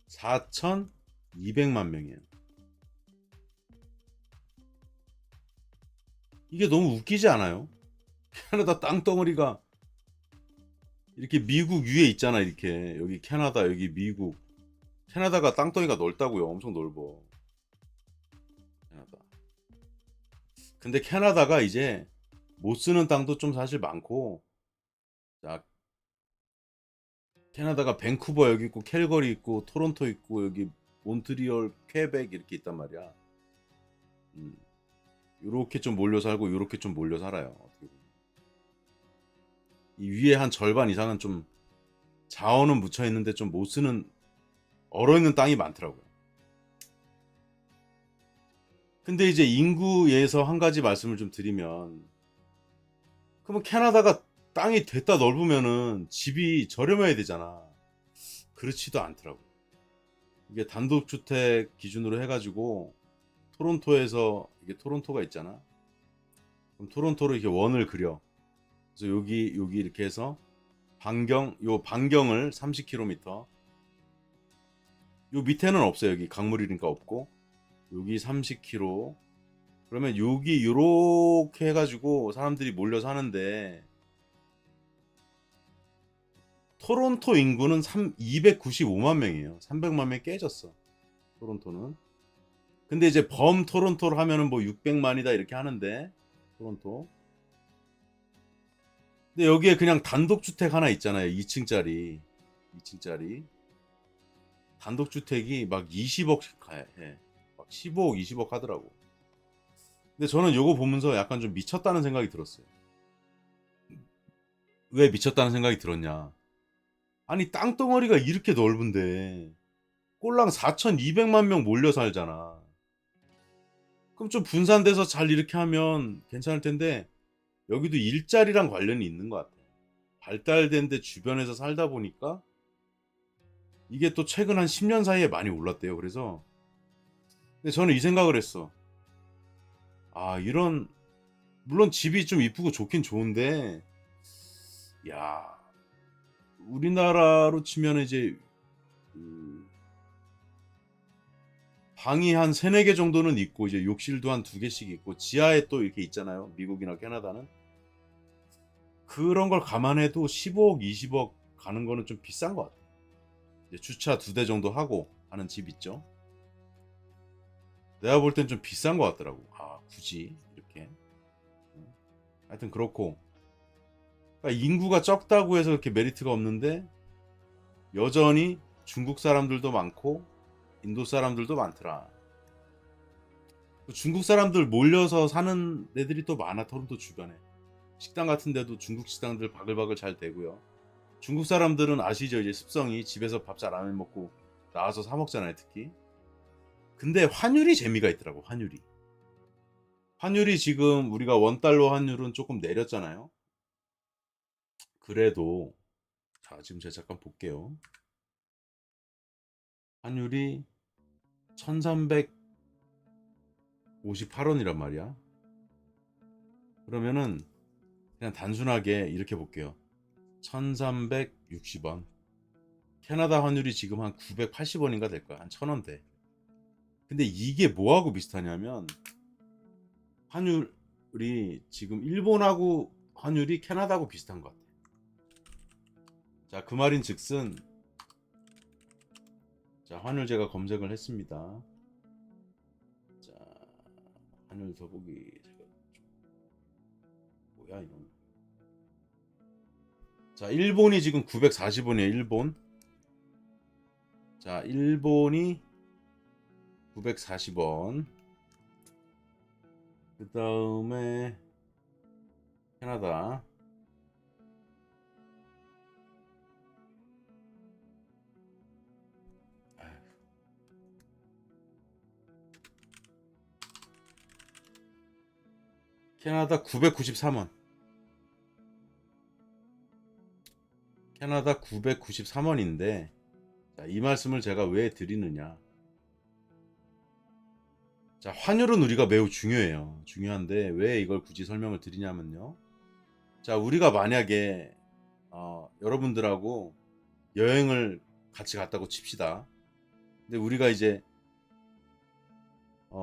Speaker 1: 4,200만 명이에요. 이게 너무 웃기지 않아요? 캐나다 땅덩어리가 이렇게 미국 위에 있잖아. 이렇게 여기 캐나다, 여기 미국. 캐나다가 땅덩이가 넓다고요. 엄청 넓어. 캐나다. 근데 캐나다가 이제 못 쓰는 땅도 좀 사실 많고. 자, 캐나다가 밴쿠버 여기 있고, 캘거리 있고, 토론토 있고, 여기 몬트리올, 퀘벡 이렇게 있단 말이야. 음, 요렇게 좀 몰려 살고 요렇게 좀 몰려 살아요. 어떻게 보면. 이 위에 한 절반 이상은 좀 자원은 묻혀 있는데 좀 못 쓰는 얼어 있는 땅이 많더라고요. 근데 이제 인구에서 한 가지 말씀을 좀 드리면, 그러면 캐나다가 땅이 됐다 넓으면은 집이 저렴해야 되잖아. 그렇지도 않더라고. 이게 단독주택 기준으로 해가지고 토론토에서, 이게 토론토가 있잖아. 그럼 토론토로 이렇게 원을 그려. 그래서 여기 이렇게 해서 요 반경을 30km. 요 밑에는 없어요. 여기 강물이니까 없고. 여기 30km. 그러면 여기 요렇게 해가지고 사람들이 몰려 사는데, 토론토 인구는 295만 명이에요. 300만 명 깨졌어. 토론토는. 근데 이제 범 토론토를 하면은 뭐 600만이다 이렇게 하는데, 토론토. 근데 여기에 그냥 단독주택 하나 있잖아요. 2층짜리. 2층짜리. 단독주택이 막 20억씩 해. 막 15억, 20억 하더라고. 근데 저는 요거 보면서 약간 좀 미쳤다는 생각이 들었어요. 왜 미쳤다는 생각이 들었냐. 아니, 땅덩어리가 이렇게 넓은데 꼴랑 4,200만 명 몰려 살잖아. 그럼 좀 분산돼서 잘 이렇게 하면 괜찮을 텐데, 여기도 일자리랑 관련이 있는 것 같아. 발달된 데 주변에서 살다 보니까 이게 또 최근 한 10년 사이에 많이 올랐대요. 그래서 근데 저는 이 생각을 했어. 아, 이런, 물론 집이 좀 이쁘고 좋긴 좋은데, 야, 우리나라로 치면 이제 그 방이 한 3, 4개 정도는 있고, 이제 욕실도 한 2개씩 있고, 지하에 또 이렇게 있잖아요. 미국이나 캐나다는. 그런 걸 감안해도 15억, 20억 가는 거는 좀 비싼 것 같아요. 이제 주차 2대 정도 하고 하는 집 있죠. 내가 볼 땐 좀 비싼 것 같더라고. 아, 굳이 이렇게. 하여튼 그렇고, 그러니까 인구가 적다고 해서 그렇게 메리트가 없는데, 여전히 중국 사람들도 많고 인도 사람들도 많더라. 중국 사람들 몰려서 사는 데들이 또 많아. 토론토 주변에 식당 같은 데도 중국 식당들 바글바글 잘 되고요. 중국 사람들은 아시죠? 이제 습성이 집에서 밥 잘 안 먹고 나와서 사 먹잖아요, 특히. 근데 환율이 재미가 있더라고. 환율이 지금 우리가 원달러 환율은 조금 내렸잖아요. 그래도, 자, 지금 제가 잠깐 볼게요. 환율이 1358원이란 말이야. 그러면은 그냥 단순하게 이렇게 볼게요. 1360원. 캐나다 환율이 지금 한 980원인가 될 거야. 한 1000원대. 근데 이게 뭐하고 비슷하냐면, 환율이 지금 일본하고 환율이 캐나다하고 비슷한 것 같아. 자, 그 말인 즉슨, 자, 환율 제가 검색을 했습니다. 자, 환율 더보기 제가, 뭐야 이건. 자, 일본이 지금 940원이에요. 일본. 자, 일본이 940원. 그 다음에 캐나다. 캐나다 993원. 캐나다 993원인데, 자, 이 말씀을 제가 왜 드리느냐. 자, 환율은 우리가 매우 중요해요. 중요한데 왜 이걸 굳이 설명을 드리냐면요. 자, 우리가 만약에 여러분들하고 여행을 같이 갔다고 칩시다. 근데 우리가 이제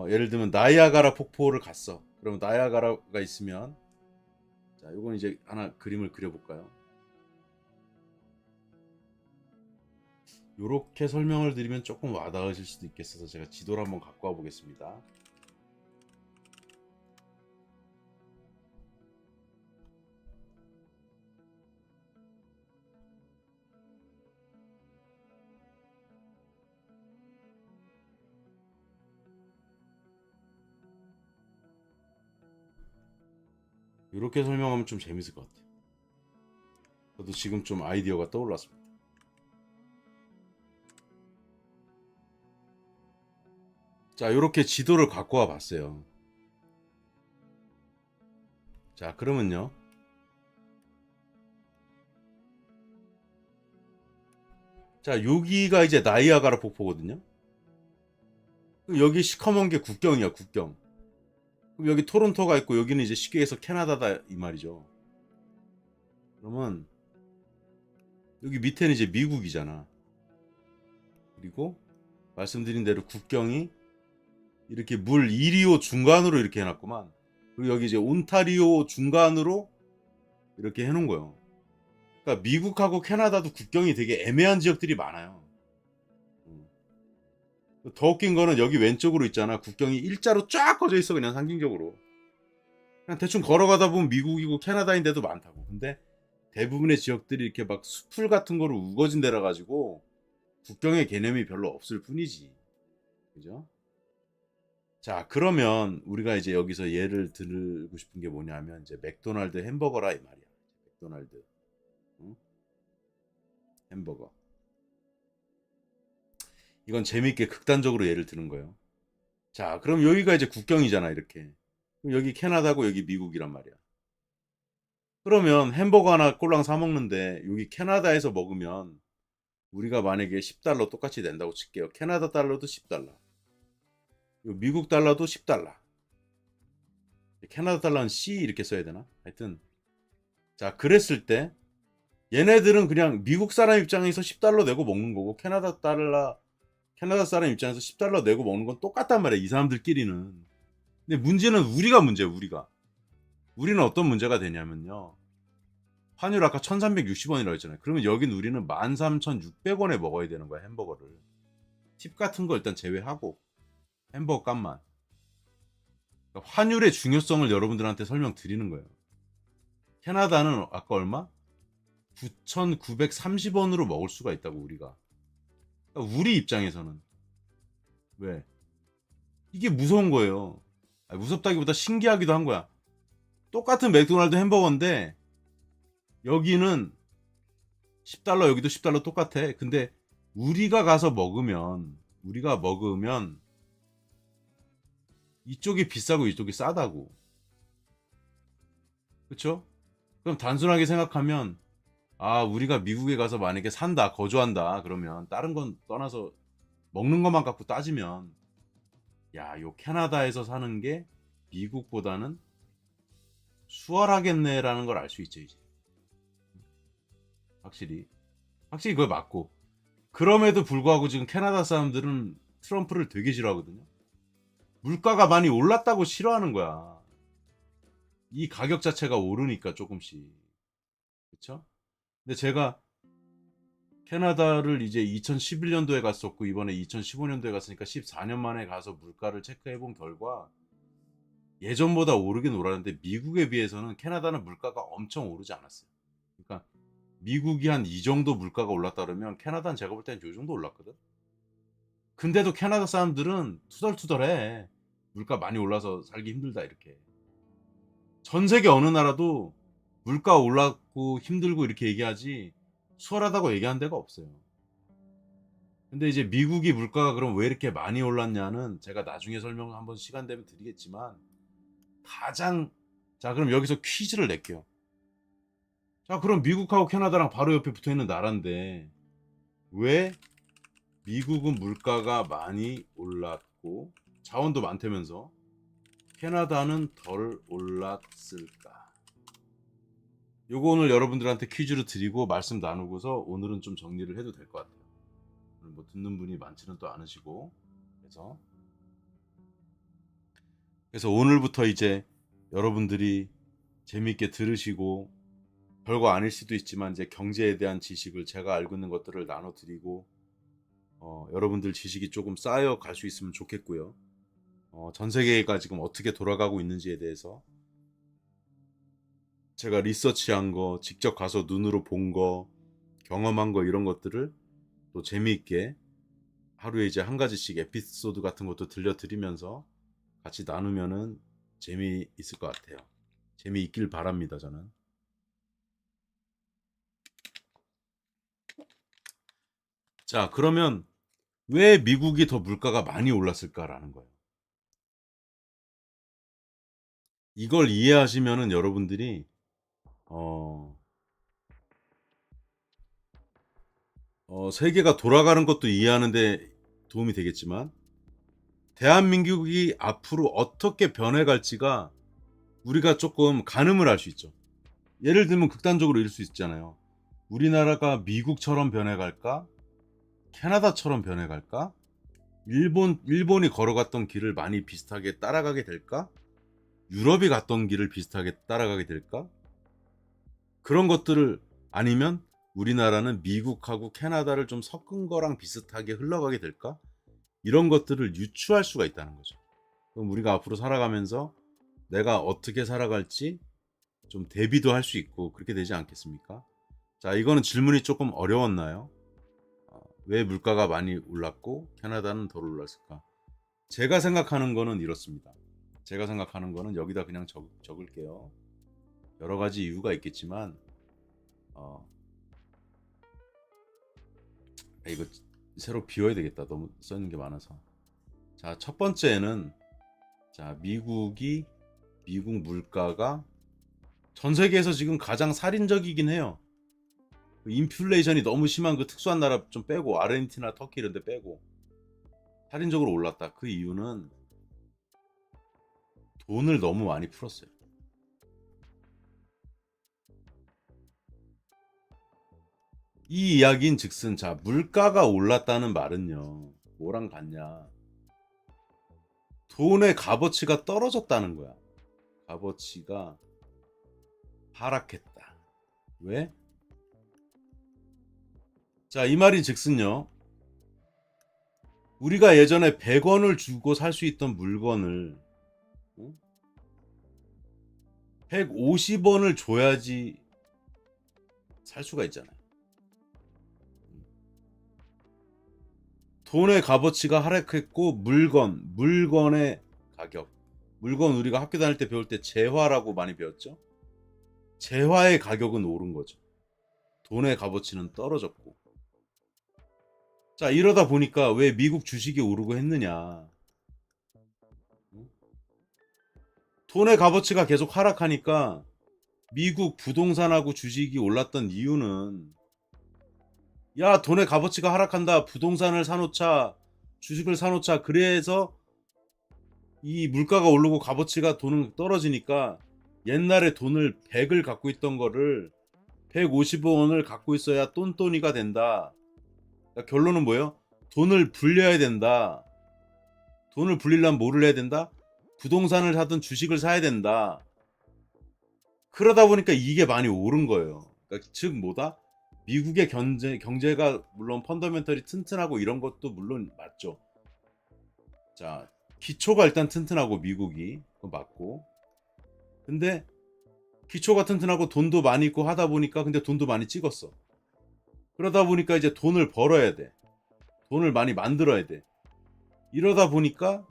Speaker 1: 예를 들면 나이아가라 폭포를 갔어. 그러면 나이아가라가 있으면, 자, 이건 이제 하나 그림을 그려볼까요? 요렇게 설명을 드리면 조금 와닿으실 수도 있겠어서 제가 지도를 한번 갖고 와 보겠습니다. 이렇게 설명하면 좀 재밌을 것 같아요. 저도 지금 좀 아이디어가 떠올랐습니다. 자, 이렇게 지도를 갖고 와 봤어요. 자, 그러면요. 자, 여기가 이제 나이아가라 폭포거든요. 여기 시커먼 게 국경이야, 국경. 그럼 여기 토론토가 있고 여기는 이제 쉽게 해서 캐나다다 이 말이죠. 그러면 여기 밑에는 이제 미국이잖아. 그리고 말씀드린 대로 국경이 이렇게 물 이리오 중간으로 이렇게 해놨구만. 그리고 여기 이제 온타리오 중간으로 이렇게 해놓은 거예요. 그러니까 미국하고 캐나다도 국경이 되게 애매한 지역들이 많아요. 더 웃긴 거는 여기 왼쪽으로 있잖아. 국경이 일자로 쫙 꺼져 있어. 그냥 상징적으로. 그냥 대충 걸어가다 보면 미국이고 캐나다인데도 많다고. 근데 대부분의 지역들이 이렇게 막 숲풀 같은 거로 우거진 데라 가지고 국경의 개념이 별로 없을 뿐이지. 그죠? 자, 그러면 우리가 이제 여기서 예를 들고 싶은 게 뭐냐면 이제 맥도날드 햄버거라 이 말이야. 맥도날드. 응? 햄버거. 이건 재밌게 극단적으로 예를 드는 거예요. 자, 그럼 여기가 이제 국경이잖아, 이렇게. 그럼 여기 캐나다고 여기 미국이란 말이야. 그러면 햄버거 하나 꼴랑 사 먹는데 여기 캐나다에서 먹으면 우리가 만약에 10달러 똑같이 낸다고 칠게요. 캐나다 달러도 10달러. 미국 달러도 10달러. 캐나다 달러는 C 이렇게 써야 되나? 하여튼 자, 그랬을 때 얘네들은 그냥 미국 사람 입장에서 10달러 내고 먹는 거고 캐나다 사람 입장에서 10달러 내고 먹는 건 똑같단 말이야. 이 사람들끼리는. 근데 문제는 우리가 문제예요. 우리는 어떤 문제가 되냐면요. 환율 아까 1360원이라고 했잖아요. 그러면 여긴 우리는 13,600원에 먹어야 되는 거야. 햄버거를. 팁 같은 거 일단 제외하고 햄버거 값만. 그러니까 환율의 중요성을 여러분들한테 설명드리는 거예요. 캐나다는 아까 얼마? 9,930원으로 먹을 수가 있다고 우리가. 그러니까 우리 입장에서는 왜? 이게 무서운 거예요. 아니, 무섭다기보다 신기하기도 한 거야. 똑같은 맥도날드 햄버거인데 여기는 10달러 여기도 10달러 똑같아. 근데 우리가 먹으면 이쪽이 비싸고 이쪽이 싸다고. 그쵸? 그럼 단순하게 생각하면 우리가 미국에 가서 만약에 산다, 거주한다 그러면 다른 건 떠나서 먹는 것만 갖고 따지면 요 캐나다에서 사는 게 미국보다는 수월하겠네라는 걸 알 수 있죠, 이제. 확실히 그거 맞고. 그럼에도 불구하고 지금 캐나다 사람들은 트럼프를 되게 싫어하거든요. 물가가 많이 올랐다고 싫어하는 거야. 이 가격 자체가 오르니까 조금씩. 그쵸? 근데 제가 캐나다를 이제 2011년도에 갔었고 이번에 2015년도에 갔으니까 14년 만에 가서 물가를 체크해 본 결과 예전보다 오르긴 오르는데 미국에 비해서는 캐나다는 물가가 엄청 오르지 않았어요. 그러니까 미국이 한 이 정도 물가가 올랐다 그러면 캐나다는 제가 볼 때는 요 정도 올랐거든. 근데도 캐나다 사람들은 투덜투덜해. 물가 많이 올라서 살기 힘들다 이렇게. 전 세계 어느 나라도 물가 올랐고 힘들고 이렇게 얘기하지 수월하다고 얘기한 데가 없어요. 근데 이제 미국이 물가가 그럼 왜 이렇게 많이 올랐냐는 제가 나중에 설명 한번 시간 되면 드리겠지만 자, 그럼 여기서 퀴즈를 낼게요. 자, 그럼 미국하고 캐나다랑 바로 옆에 붙어 있는 나라인데 왜 미국은 물가가 많이 올랐고 자원도 많다면서 캐나다는 덜 올랐을까? 요거 오늘 여러분들한테 퀴즈로 드리고 말씀 나누고서 오늘은 좀 정리를 해도 될 것 같아요. 뭐 듣는 분이 많지는 또 않으시고 그래서 오늘부터 이제 여러분들이 재미있게 들으시고 별거 아닐 수도 있지만 이제 경제에 대한 지식을 제가 알고 있는 것들을 나눠드리고 여러분들 지식이 조금 쌓여갈 수 있으면 좋겠고요. 전 세계가 지금 어떻게 돌아가고 있는지에 대해서 제가 리서치한 거, 직접 가서 눈으로 본 거, 경험한 거 이런 것들을 또 재미있게 하루에 이제 한 가지씩 에피소드 같은 것도 들려드리면서 같이 나누면은 재미있을 것 같아요. 재미있길 바랍니다, 저는. 자, 그러면 왜 미국이 더 물가가 많이 올랐을까라는 거예요. 이걸 이해하시면은 여러분들이 어, 세계가 돌아가는 것도 이해하는데 도움이 되겠지만 대한민국이 앞으로 어떻게 변해갈지가 우리가 조금 가늠을 할 수 있죠. 예를 들면 극단적으로 이럴 수 있잖아요. 우리나라가 미국처럼 변해갈까? 캐나다처럼 변해갈까? 일본이 걸어갔던 길을 많이 비슷하게 따라가게 될까? 유럽이 갔던 길을 비슷하게 따라가게 될까? 그런 것들을 아니면 우리나라는 미국하고 캐나다를 좀 섞은 거랑 비슷하게 흘러가게 될까? 이런 것들을 유추할 수가 있다는 거죠. 그럼 우리가 앞으로 살아가면서 내가 어떻게 살아갈지 좀 대비도 할 수 있고 그렇게 되지 않겠습니까? 자, 이거는 질문이 조금 어려웠나요? 왜 물가가 많이 올랐고 캐나다는 덜 올랐을까? 제가 생각하는 거는 이렇습니다. 제가 생각하는 거는 여기다 그냥 적을게요. 여러 가지 이유가 있겠지만 어, 이거 새로 비워야 되겠다. 너무 써있는 게 많아서. 자, 첫 번째는 자, 미국 물가가 전 세계에서 지금 가장 살인적이긴 해요. 인플레이션이 너무 심한 그 특수한 나라 좀 빼고 아르헨티나, 터키 이런 데 빼고 살인적으로 올랐다. 그 이유는 돈을 너무 많이 풀었어요. 이 이야기인 즉슨 자, 물가가 올랐다는 말은요. 뭐랑 같냐? 돈의 값어치가 떨어졌다는 거야. 값어치가 하락했다. 왜? 자, 이 말인 즉슨요. 우리가 예전에 100원을 주고 살 수 있던 물건을 150원을 줘야지 살 수가 있잖아요. 돈의 값어치가 하락했고 물건의 가격. 물건 우리가 학교 다닐 때 배울 때 재화라고 많이 배웠죠. 재화의 가격은 오른 거죠. 돈의 값어치는 떨어졌고. 자, 이러다 보니까 왜 미국 주식이 오르고 했느냐. 돈의 값어치가 계속 하락하니까 미국 부동산하고 주식이 올랐던 이유는 야, 돈의 값어치가 하락한다. 부동산을 사놓자. 주식을 사놓자. 그래서 이 물가가 오르고 값어치가 돈은 떨어지니까 옛날에 돈을 100을 갖고 있던 거를 150원을 갖고 있어야 똔똔이가 된다. 그러니까 결론은 뭐예요? 돈을 불려야 된다. 돈을 불리려면 뭐를 해야 된다? 부동산을 사든 주식을 사야 된다. 그러다 보니까 이게 많이 오른 거예요. 그러니까 즉 뭐다? 미국의 경제가 물론 펀더멘털이 튼튼하고 이런 것도 물론 맞죠. 자, 기초가 일단 튼튼하고 미국이 그거 맞고. 근데 기초가 튼튼하고 돈도 많이 있고 하다 보니까 근데 돈도 많이 찍었어. 그러다 보니까 이제 돈을 벌어야 돼. 돈을 많이 만들어야 돼. 이러다 보니까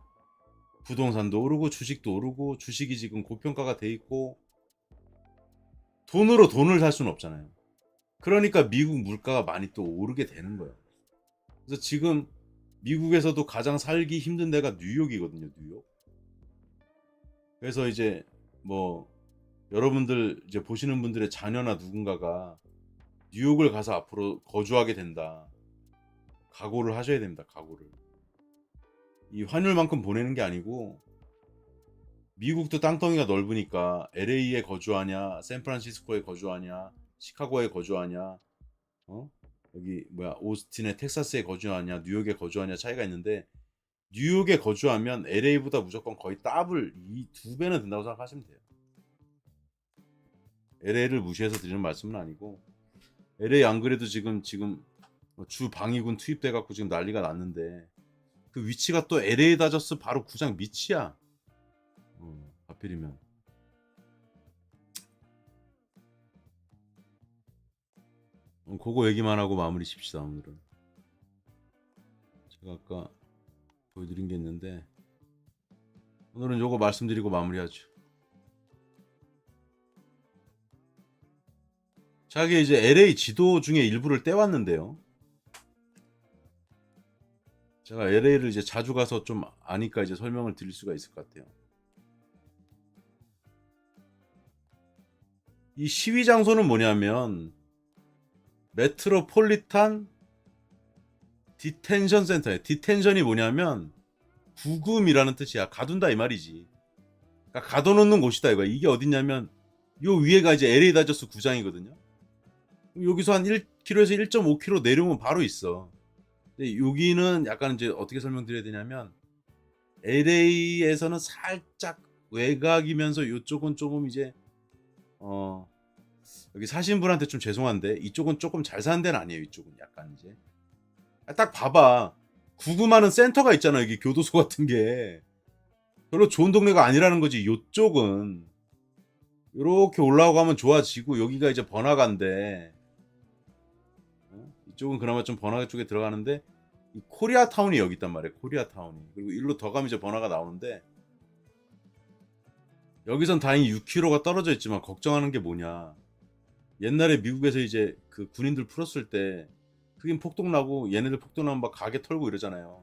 Speaker 1: 부동산도 오르고 주식도 오르고 주식이 지금 고평가가 돼 있고 돈으로 돈을 살 수는 없잖아요. 그러니까 미국 물가가 많이 또 오르게 되는 거예요. 그래서 지금 미국에서도 가장 살기 힘든 데가 뉴욕이거든요. 뉴욕. 그래서 이제 뭐 여러분들 이제 보시는 분들의 자녀나 누군가가 뉴욕을 가서 앞으로 거주하게 된다. 각오를 하셔야 됩니다. 각오를. 이 환율만큼 보내는 게 아니고 미국도 땅덩이가 넓으니까 LA에 거주하냐, 샌프란시스코에 거주하냐, 시카고에 거주하냐, 여기 뭐야 오스틴에 텍사스에 거주하냐, 뉴욕에 거주하냐 차이가 있는데 뉴욕에 거주하면 LA보다 무조건 거의 더블 이 두 배는 된다고 생각하시면 돼요. LA를 무시해서 드리는 말씀은 아니고 LA 안 그래도 지금 주 방위군 투입돼 갖고 지금 난리가 났는데 그 위치가 또 LA 다저스 바로 구장 밑이야. 하필이면. 그거 얘기만 하고 마무리 칩시다 오늘은. 제가 아까 보여드린 게 있는데 오늘은 요거 말씀드리고 마무리하죠. 자기 이제 LA 지도 중에 일부를 떼왔는데요. 제가 LA를 이제 자주 가서 좀 아니까 이제 설명을 드릴 수가 있을 것 같아요. 이 시위 장소는 뭐냐면 메트로폴리탄 디텐션 센터예요. 디텐션이 뭐냐면 구금이라는 뜻이야. 가둔다 이 말이지. 그러니까 가둬놓는 곳이다 이거야. 이게 어디냐면 요 위에가 이제 LA 다저스 구장이거든요. 여기서 한 1km에서 1.5km 내려오면 바로 있어. 근데 여기는 약간 이제 어떻게 설명드려야 되냐면 LA에서는 살짝 외곽이면서 이쪽은 조금 이제 여기 사신 분한테 좀 죄송한데 이쪽은 조금 잘 사는 데는 아니에요. 이쪽은 약간 이제 딱 봐봐. 구금하는 센터가 있잖아. 여기 교도소 같은 게 별로 좋은 동네가 아니라는 거지. 이쪽은 이렇게 올라가면 좋아지고 여기가 이제 번화가인데 이쪽은 그나마 좀 번화가 쪽에 들어가는데 이 코리아타운이 여기 있단 말이에요. 코리아타운이. 그리고 일로 더 가면 이제 번화가 나오는데 여기선 다행히 6km가 떨어져 있지만 걱정하는 게 뭐냐. 옛날에 미국에서 이제 그 군인들 풀었을 때 흑인 폭동 나고 얘네들 폭동 나면 막 가게 털고 이러잖아요.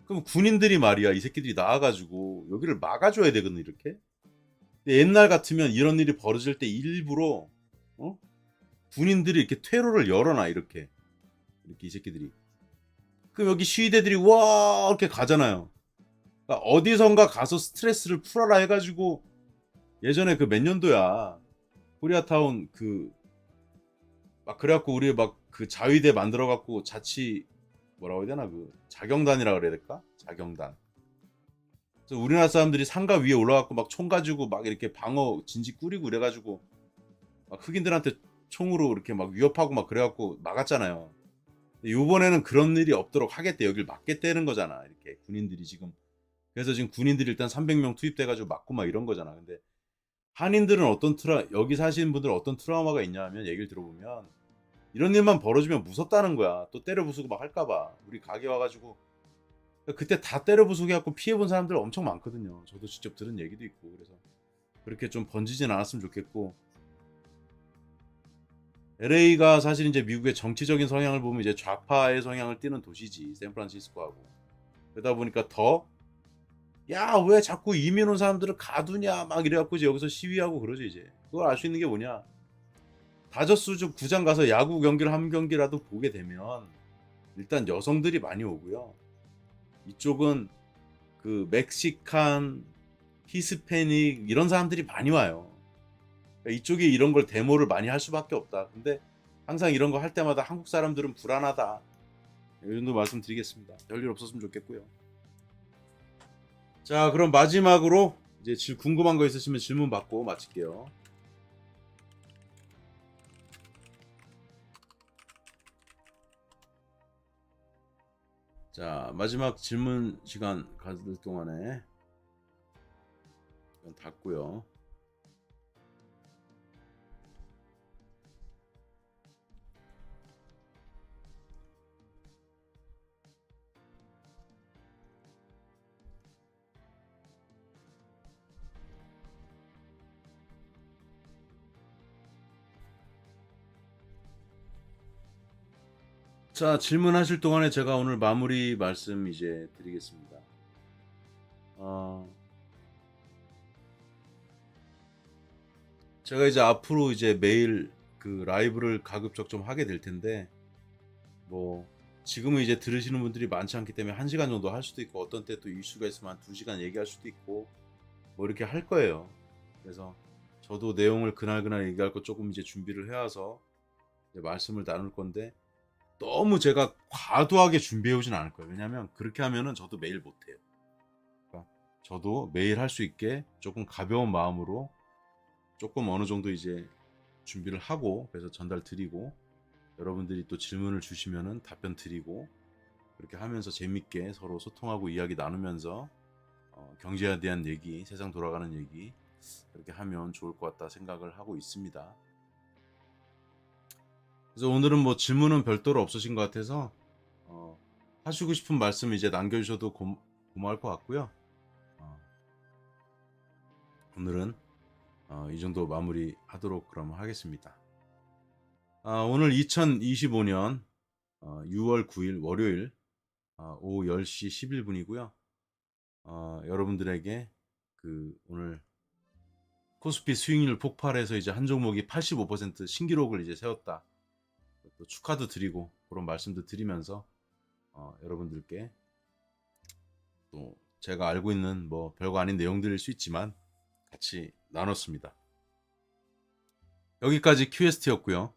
Speaker 1: 그럼 군인들이 말이야 이 새끼들이 나와가지고 여기를 막아줘야 되거든 이렇게. 근데 옛날 같으면 이런 일이 벌어질 때 일부러 군인들이 이렇게 퇴로를 열어놔 이렇게 이 새끼들이. 그럼 여기 시위대들이 와 이렇게 가잖아요. 그러니까 어디선가 가서 스트레스를 풀어라 해가지고 예전에 그 몇 년도야 코리아타운 그 막 그래갖고 우리 막 그 자위대 만들어갖고 자치 뭐라고 해야 되나 그 자경단이라 그래야 될까? 자경단. 그래서 우리나라 사람들이 상가 위에 올라가고 막 총 가지고 막 이렇게 방어 진지 꾸리고 이래가지고 막 흑인들한테 총으로 이렇게 막 위협하고 막 그래갖고 막았잖아요. 이번에는 그런 일이 없도록 하겠대. 여길 막겠다는 거잖아. 이렇게 군인들이 지금. 그래서 지금 군인들이 일단 300명 투입돼가지고 막고 막 이런 거잖아. 근데 한인들은 여기 사시는 분들은 어떤 트라우마가 있냐 하면 얘기를 들어보면 이런 일만 벌어지면 무섭다는 거야. 또 때려 부수고 막 할까봐. 우리 가게 와가지고 그때 다 때려 부수게 갖고 피해본 사람들 엄청 많거든요. 저도 직접 들은 얘기도 있고. 그래서 그렇게 좀 번지진 않았으면 좋겠고. LA가 사실 이제 미국의 정치적인 성향을 보면 이제 좌파의 성향을 띠는 도시지. 샌프란시스코하고. 그러다 보니까 더 야, 왜 자꾸 이민 온 사람들을 가두냐 막 이래갖고 이제 여기서 시위하고 그러지 이제. 그걸 알 수 있는 게 뭐냐. 다저스 구장 가서 야구 경기를 한 경기라도 보게 되면 일단 여성들이 많이 오고요. 이쪽은 그 멕시칸, 히스패닉 이런 사람들이 많이 와요. 그러니까 이쪽이 이런 걸 데모를 많이 할 수밖에 없다. 근데 항상 이런 거 할 때마다 한국 사람들은 불안하다. 이 정도 말씀드리겠습니다. 별일 없었으면 좋겠고요. 자, 그럼 마지막으로 이제 궁금한 거 있으시면 질문 받고 마칠게요. 자, 마지막 질문 시간 가질 동안에 이건 닫고요. 자, 질문하실 동안에 제가 오늘 마무리 말씀 이제 드리겠습니다. 제가 이제 앞으로 이제 매일 그 라이브를 가급적 좀 하게 될 텐데, 뭐, 지금은 이제 들으시는 분들이 많지 않기 때문에 1시간 정도 할 수도 있고, 어떤 때 또 이슈가 있으면 한 2시간 얘기할 수도 있고, 뭐 이렇게 할 거예요. 그래서 저도 내용을 그날 얘기할 거 조금 이제 준비를 해와서 이제 말씀을 나눌 건데, 너무 제가 과도하게 준비해 오진 않을 거예요. 왜냐면 그렇게 하면은 저도 매일 못해요. 그러니까 저도 매일 할 수 있게 조금 가벼운 마음으로 조금 어느 정도 이제 준비를 하고 그래서 전달 드리고 여러분들이 또 질문을 주시면은 답변 드리고 그렇게 하면서 재밌게 서로 소통하고 이야기 나누면서 경제에 대한 얘기, 세상 돌아가는 얘기 그렇게 하면 좋을 것 같다 생각을 하고 있습니다. 그래서 오늘은 뭐 질문은 별도로 없으신 것 같아서 하시고 싶은 말씀 이제 남겨주셔도 고마울 것 같고요. 오늘은 이 정도 마무리하도록 그럼 하겠습니다. 오늘 2025년 6월 9일 월요일 오후 10시 11분이고요. 여러분들에게 오늘 코스피 수익률 폭발해서 이제 한 종목이 85% 신기록을 이제 세웠다. 또 축하도 드리고 그런 말씀도 드리면서 여러분들께 또 제가 알고 있는 뭐 별거 아닌 내용들일 수 있지만 같이 나눴습니다. 여기까지 큐에스트였고요.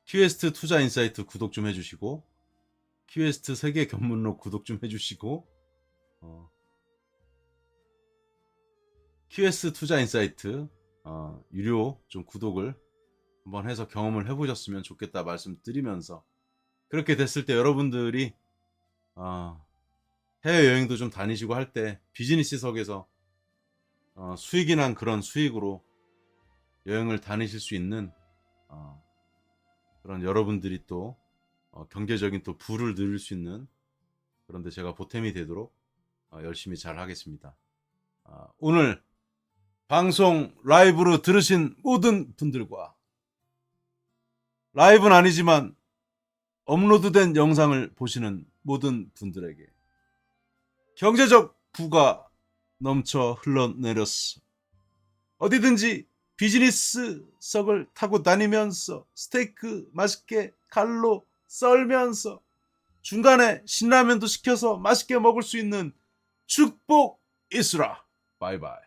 Speaker 1: 큐에스트 투자 인사이트 구독 좀 해주시고 큐에스트 세계 견문록 구독 좀 해주시고 큐에스트 투자 인사이트 유료 좀 구독을 한번 해서 경험을 해보셨으면 좋겠다 말씀드리면서 그렇게 됐을 때 여러분들이 해외여행도 좀 다니시고 할 때 비즈니스석에서 수익이 난 그런 수익으로 여행을 다니실 수 있는 그런 여러분들이 또 경제적인 또 부를 누릴 수 있는 그런데 제가 보탬이 되도록 열심히 잘 하겠습니다. 오늘 방송 라이브로 들으신 모든 분들과 라이브는 아니지만 업로드된 영상을 보시는 모든 분들에게 경제적 부가 넘쳐 흘러내렸어. 어디든지 비즈니스석을 타고 다니면서 스테이크 맛있게 칼로 썰면서 중간에 신라면도 시켜서 맛있게 먹을 수 있는 축복 있으라. 바이바이.